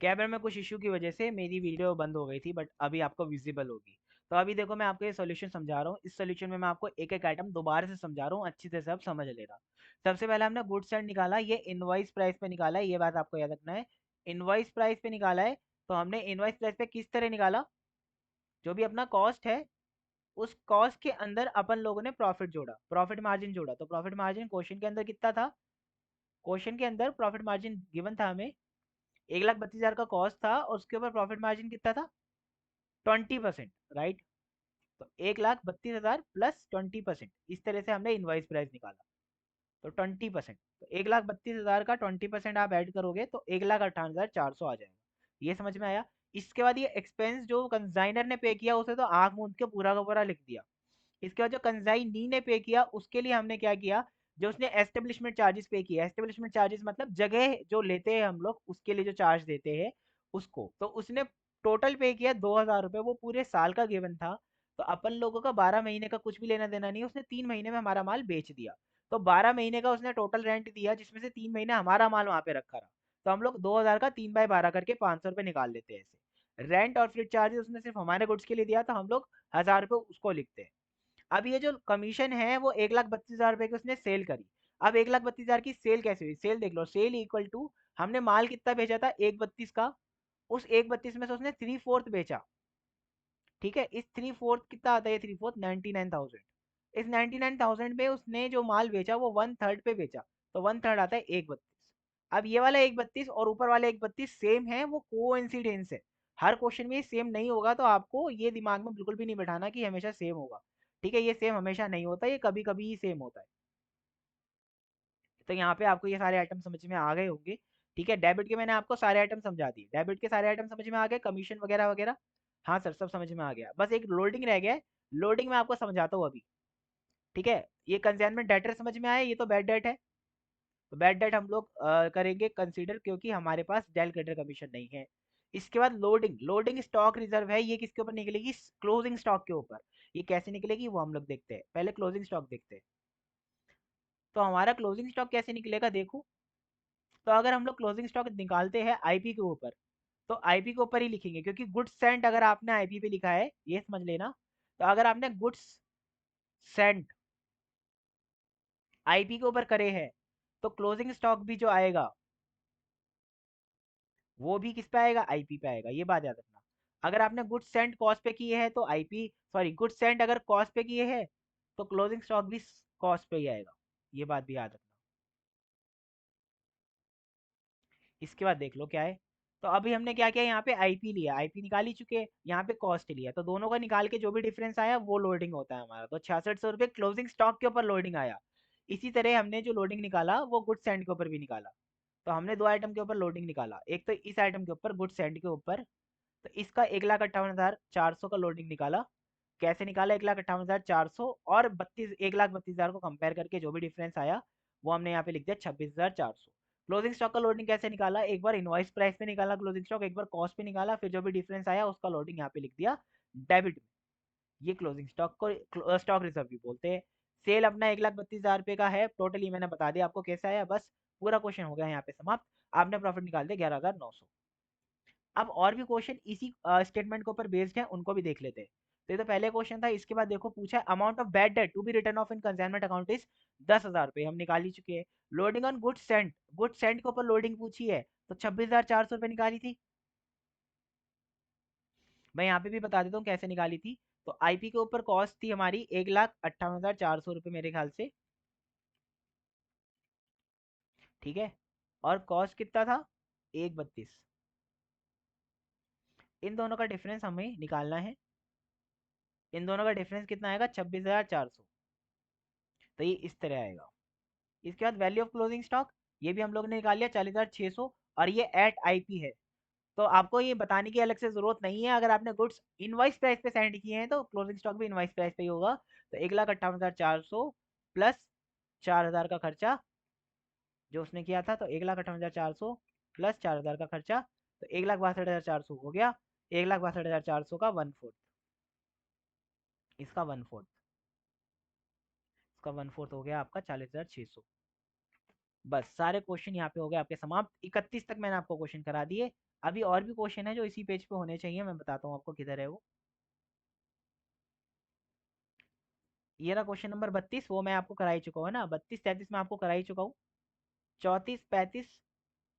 कैमरे में कुछ इशू की वजह से मेरी वीडियो बंद हो गई थी, बट अभी आपको विजिबल होगी। तो अभी देखो मैं आपको ये सॉल्यूशन समझा रहा हूँ, इस सॉल्यूशन में मैं आपको एक एक आइटम दोबारा से समझा रहा हूँ, अच्छी तरह से आप समझ लेना। सबसे पहले हमने गुड्स एंड निकाला, ये इनवॉइस प्राइस पे निकाला है, ये बात आपको याद रखना है। इनवॉइस प्राइस पे निकाला है, तो हमने इनवॉइस प्राइस पे किस तरह निकाला, जो भी अपना कॉस्ट है उस कॉस्ट के अंदर अपन लोगों ने प्रॉफिट जोड़ा, प्रॉफिट मार्जिन जोड़ा। तो प्रॉफिट मार्जिन क्वेश्चन के अंदर कितना था, क्वेश्चन के अंदर प्रॉफिट मार्जिन गिवन था हमें, 1,32,000 का कॉस्ट था और उसके ऊपर प्रॉफिट मार्जिन कितना था, 20%, राइट। तो 1,32,000 प्लस 20%, इस तरह से हमने इनवाइस प्राइस निकाला। तो 20%, तो 1,32,000 का 20% आप ऐड करोगे तो 1,58,400 आ जाएगा। ये समझ में आया। इसके बाद ये एक्सपेंस जो कंसाइनर ने पे किया उसे तो आंख मूंद के पूरा का पूरा लिख दिया। इसके बाद जो कंसाइनी ने पे किया उसके लिए हमने क्या किया, जो उसने एस्टेब्लिशमेंट चार्जेस पे किया, एस्टेब्लिशमेंट चार्जेस मतलब जगह जो लेते हैं हम लोग उसके लिए जो चार्ज देते हैं उसको, तो उसने टोटल पे किया 2,000 रुपये, वो पूरे साल का गिवन था। तो अपन लोगों का 12 महीने का कुछ भी लेना देना नहीं, उसने 3 महीने में हमारा माल बेच दिया। तो 12 महीने का उसने टोटल रेंट दिया जिसमें से 3 महीने हमारा माल वहां पे रखा रहा। तो हम लोग 2,000 का 3/12 करके 500 रुपये निकाल लेते हैं ऐसे। रेंट और फ्रिज चार्जेस उसने सिर्फ हमारे गुड्स के लिए दिया, तो हम लोग 1,000 रुपये उसको लिखते हैं। अब ये जो कमीशन है वो 1,32,000 रुपए की उसने सेल करी। अब 1,32,000 की सेल कैसे हुई, सेल देख लो, सेल इक्वल टू हमने माल कितना बेचा था 1,32 का, उस 1,32 में से उसने 3/4 बेचा। ठीक है, इस 3/4 कितना आता है, 3/4 99,000। इस 99,000 में उसने जो माल बेचा वो 1/3 पे बेचा, तो 1/3 आता है 1,32। अब ये वाला 1,32 और ऊपर वाला 1,32 सेम है, वो कोइंसिडेंस है। हर क्वेश्चन में सेम नहीं होगा, तो आपको ये दिमाग में बिल्कुल भी नहीं बैठाना कि हमेशा सेम होगा। ठीक है, ये सेम हमेशा नहीं होता, ये कभी कभी ही सेम होता है। तो यहाँ पे आपको ये सारे आइटम समझ में आ गए होंगे। ठीक है, डेबिट के मैंने आपको सारे आइटम समझा दिए, डेबिट के सारे आइटम समझ में आ गए, कमीशन वगैरह वगैरह। हाँ सर, सब समझ में आ गया, बस एक लोडिंग रह गया है। लोडिंग में आपको समझाता हूँ अभी। ठीक है, ये कंसाइनमेंट डेटर समझ में आया, ये तो बैड डेट है। तो बैड डेट हम लोग करेंगे कंसीडर, क्योंकि हमारे पास डेल क्रेडिटर कमीशन नहीं है। इसके बाद लोडिंग, लोडिंग स्टॉक रिजर्व है, ये किसके ऊपर निकलेगी, क्लोजिंग स्टॉक के ऊपर। ये कैसे निकलेगी वो हम लोग देखते हैं, पहले क्लोजिंग स्टॉक देखते हैं। तो हमारा क्लोजिंग स्टॉक कैसे निकलेगा देखो। तो अगर हम लोग क्लोजिंग स्टॉक निकालते हैं आईपी के ऊपर, तो आईपी के ऊपर ही लिखेंगे, क्योंकि गुड्स सेंट अगर आपने आईपी पे लिखा है ये समझ लेना। तो अगर आपने गुड्स सेंट आईपी के ऊपर करे हैं, तो क्लोजिंग स्टॉक भी जो आएगा वो भी किस पे आएगा, आईपी पे आएगा, ये बात याद रखना। अगर आपने गुड्स सेंट कॉस्ट पे किए हैं तो आईपी, सॉरी गुड्स सेंट अगर कॉस्ट पे किए हैं तो क्लोजिंग स्टॉक भी कॉस्ट पे ही आएगा, ये बात भी याद रखना। इसके बाद देख लो क्या है। तो अभी हमने क्या किया, यहाँ पे आईपी लिया, आईपी निकाल ही चुके हैं, यहाँ पे कॉस्ट लिया, तो दोनों का निकाल के जो भी डिफरेंस आया वो लोडिंग होता है हमारा। तो 6600 रुपये क्लोजिंग स्टॉक के ऊपर लोडिंग आया। इसी तरह हमने जो लोडिंग निकाला वो गुड सेंड के ऊपर भी निकाला। तो हमने दो आइटम के ऊपर लोडिंग निकाला, एक तो इस आइटम के ऊपर गुड सेंड के ऊपर। तो इसका 1,58,400 का लोडिंग निकाला। कैसे निकाला, 1,58,400 और 1,32,000 को कंपेयर करके जो भी डिफरेंस आया वो हमने यहाँ पे लिख दिया 26,400। क्लोजिंग स्टॉक का लोडिंग कैसे निकाला, एक बार इनवॉइस प्राइस पे निकाला क्लोजिंग स्टॉक, एक बार कॉस्ट पे निकाला, फिर जो भी डिफरेंस आया उसका लोडिंग यहाँ पे लिख दिया डेबिट में। ये क्लोजिंग स्टॉक को स्टॉक रिजर्व भी बोलते हैं। सेल अपना 1,32,000 रुपये का है, टोटली मैंने बता दिया आपको कैसे आया, बस पूरा क्वेश्चन हो गया यहाँ पे समाप्त। आपने प्रॉफिट निकाल दिया 11,900। अब और भी क्वेश्चन इसी स्टेटमेंट के ऊपर बेस्ड है, उनको भी देख लेते हैं। तो ये तो पहले क्वेश्चन था, इसके बाद देखो पूछा amount of bad debt to be written off in consignment account is 10,000 रुपये, हम निकाल ही चुके हैं। Loading on good sent, good sent के ऊपर लोडिंग पूछी है, तो 26,400 रुपये निकाली थी। मैं यहाँ पे भी बता देता हूँ कैसे निकाली थी। तो आईपी के ऊपर कॉस्ट थी हमारी 1,58,400 रुपये मेरे ख्याल से। ठीक है। और कॉस कितना था, 132। इन दोनों का डिफरेंस हमें निकालना है। इन दोनों का डिफरेंस कितना आएगा, 26,400। तो ये इस तरह आएगा। इसके बाद वैल्यू ऑफ क्लोजिंग स्टॉक, ये भी हम लोग ने निकाल लिया 40,600, और ये एट आईपी है। तो आपको ये बताने की अलग से जरूरत नहीं है, अगर आपने गुड्स इनवाइस प्राइस पे सेंड किए हैं तो क्लोजिंग स्टॉक भी इनवाइस प्राइस पे ही होगा। तो 1,58,400 प्लस 4,000 का खर्चा जो उसने किया था, तो 1,58,400 प्लस 4,000 का खर्चा, तो 1,62,400 हो गया। 1,62,400 का 1/4, इसका 1/4, इसका 1/4 हो गया आपका 40,600। बस सारे क्वेश्चन यहाँ पे हो गए आपके समाप्त। 31 तक मैंने आपको क्वेश्चन करा दिए। अभी और भी क्वेश्चन है जो इसी पेज पे होने चाहिए, मैं बताता हूँ आपको किधर है वो। ये रहा क्वेश्चन नंबर 32, वो मैं आपको करा ही चुका हूँ ना, 32 33 में आपको करा ही चुका हूँ। 34 35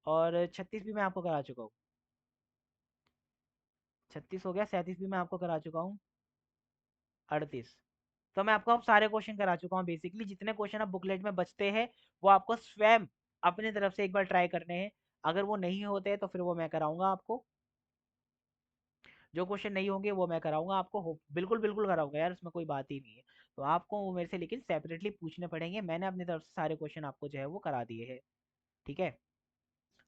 और 36 भी मैं आपको करा चुका हूँ। 36 हो गया, 37 भी मैं आपको करा चुका हूँ। 38, तो मैं आपको अब सारे क्वेश्चन करा चुका हूँ। बेसिकली जितने क्वेश्चन अब बुकलेट में बचते हैं वो आपको स्वयं अपनी तरफ से एक बार ट्राई करने हैं। अगर वो नहीं होते तो फिर वो मैं कराऊंगा आपको। जो क्वेश्चन नहीं होंगे वो मैं कराऊंगा आपको, बिल्कुल बिल्कुल कराऊंगा यार, उसमें कोई बात ही नहीं है। तो आपको वो मेरे से लेकिन सेपरेटली पूछने पड़ेंगे। मैंने अपनी तरफ से सारे क्वेश्चन आपको जो है वो करा दिए हैं। ठीक है।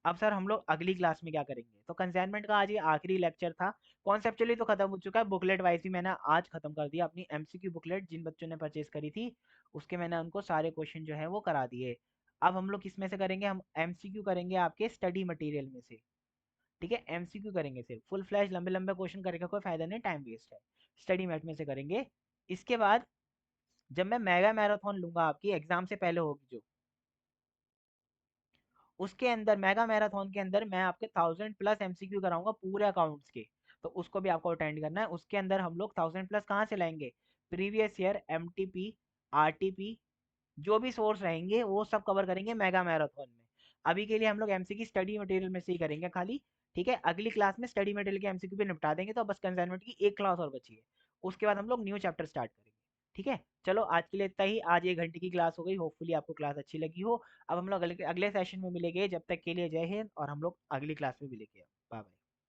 अब सर हम लोग अगली क्लास में क्या करेंगे, तो कंसाइनमेंट का आज ये आखिरी लेक्चर था। कॉन्सेप्चुअली तो खत्म हो चुका है, बुकलेट वाइज भी मैंने आज खत्म कर दिया। अपनी एमसीक्यू बुकलेट जिन बच्चों ने परचेज करी थी उसके मैंने उनको सारे क्वेश्चन जो है वो करा दिए। अब हम लोग किस में से करेंगे, हम एमसीक्यू करेंगे आपके स्टडी मटेरियल में से। ठीक है, एमसीक्यू करेंगे, सिर्फ फुल फ्लैश लंबे लंबे क्वेश्चन करने का कोई फायदा नहीं, टाइम वेस्ट है। स्टडी मैट में से करेंगे। इसके बाद जब मैं मेगा मैराथन लूंगा आपकी एग्जाम से पहले होगी जो, उसके अंदर मेगा मैराथन के अंदर मैं आपके 1000+ एमसीक्यू कराऊंगा पूरे अकाउंट्स के। तो उसको भी आपको अटेंड करना है। उसके अंदर हम लोग 1000+ कहाँ से लाएंगे, प्रीवियस ईयर, एमटीपी, आरटीपी, जो भी सोर्स रहेंगे वो सब कवर करेंगे मेगा मैराथन में। अभी के लिए हम लोग एमसीक्यू स्टडी मटेरियल में से ही करेंगे खाली। ठीक है, अगली क्लास में स्टडी मटेरियल के एमसीक्यू भी निपटा देंगे, तो बस कंसाइनमेंट की एक क्लास और बची है। उसके बाद हम लोग न्यू चैप्टर स्टार्ट करेंगे। ठीक है, चलो आज के लिए इतना ही। आज 1 घंटे की क्लास हो गई, होपफुली आपको क्लास अच्छी लगी हो। अब हम लोग अगले अगले सेशन में मिलेंगे, जब तक के लिए जय हिंद, और हम लोग अगली क्लास में मिलेंगे। Bye bye.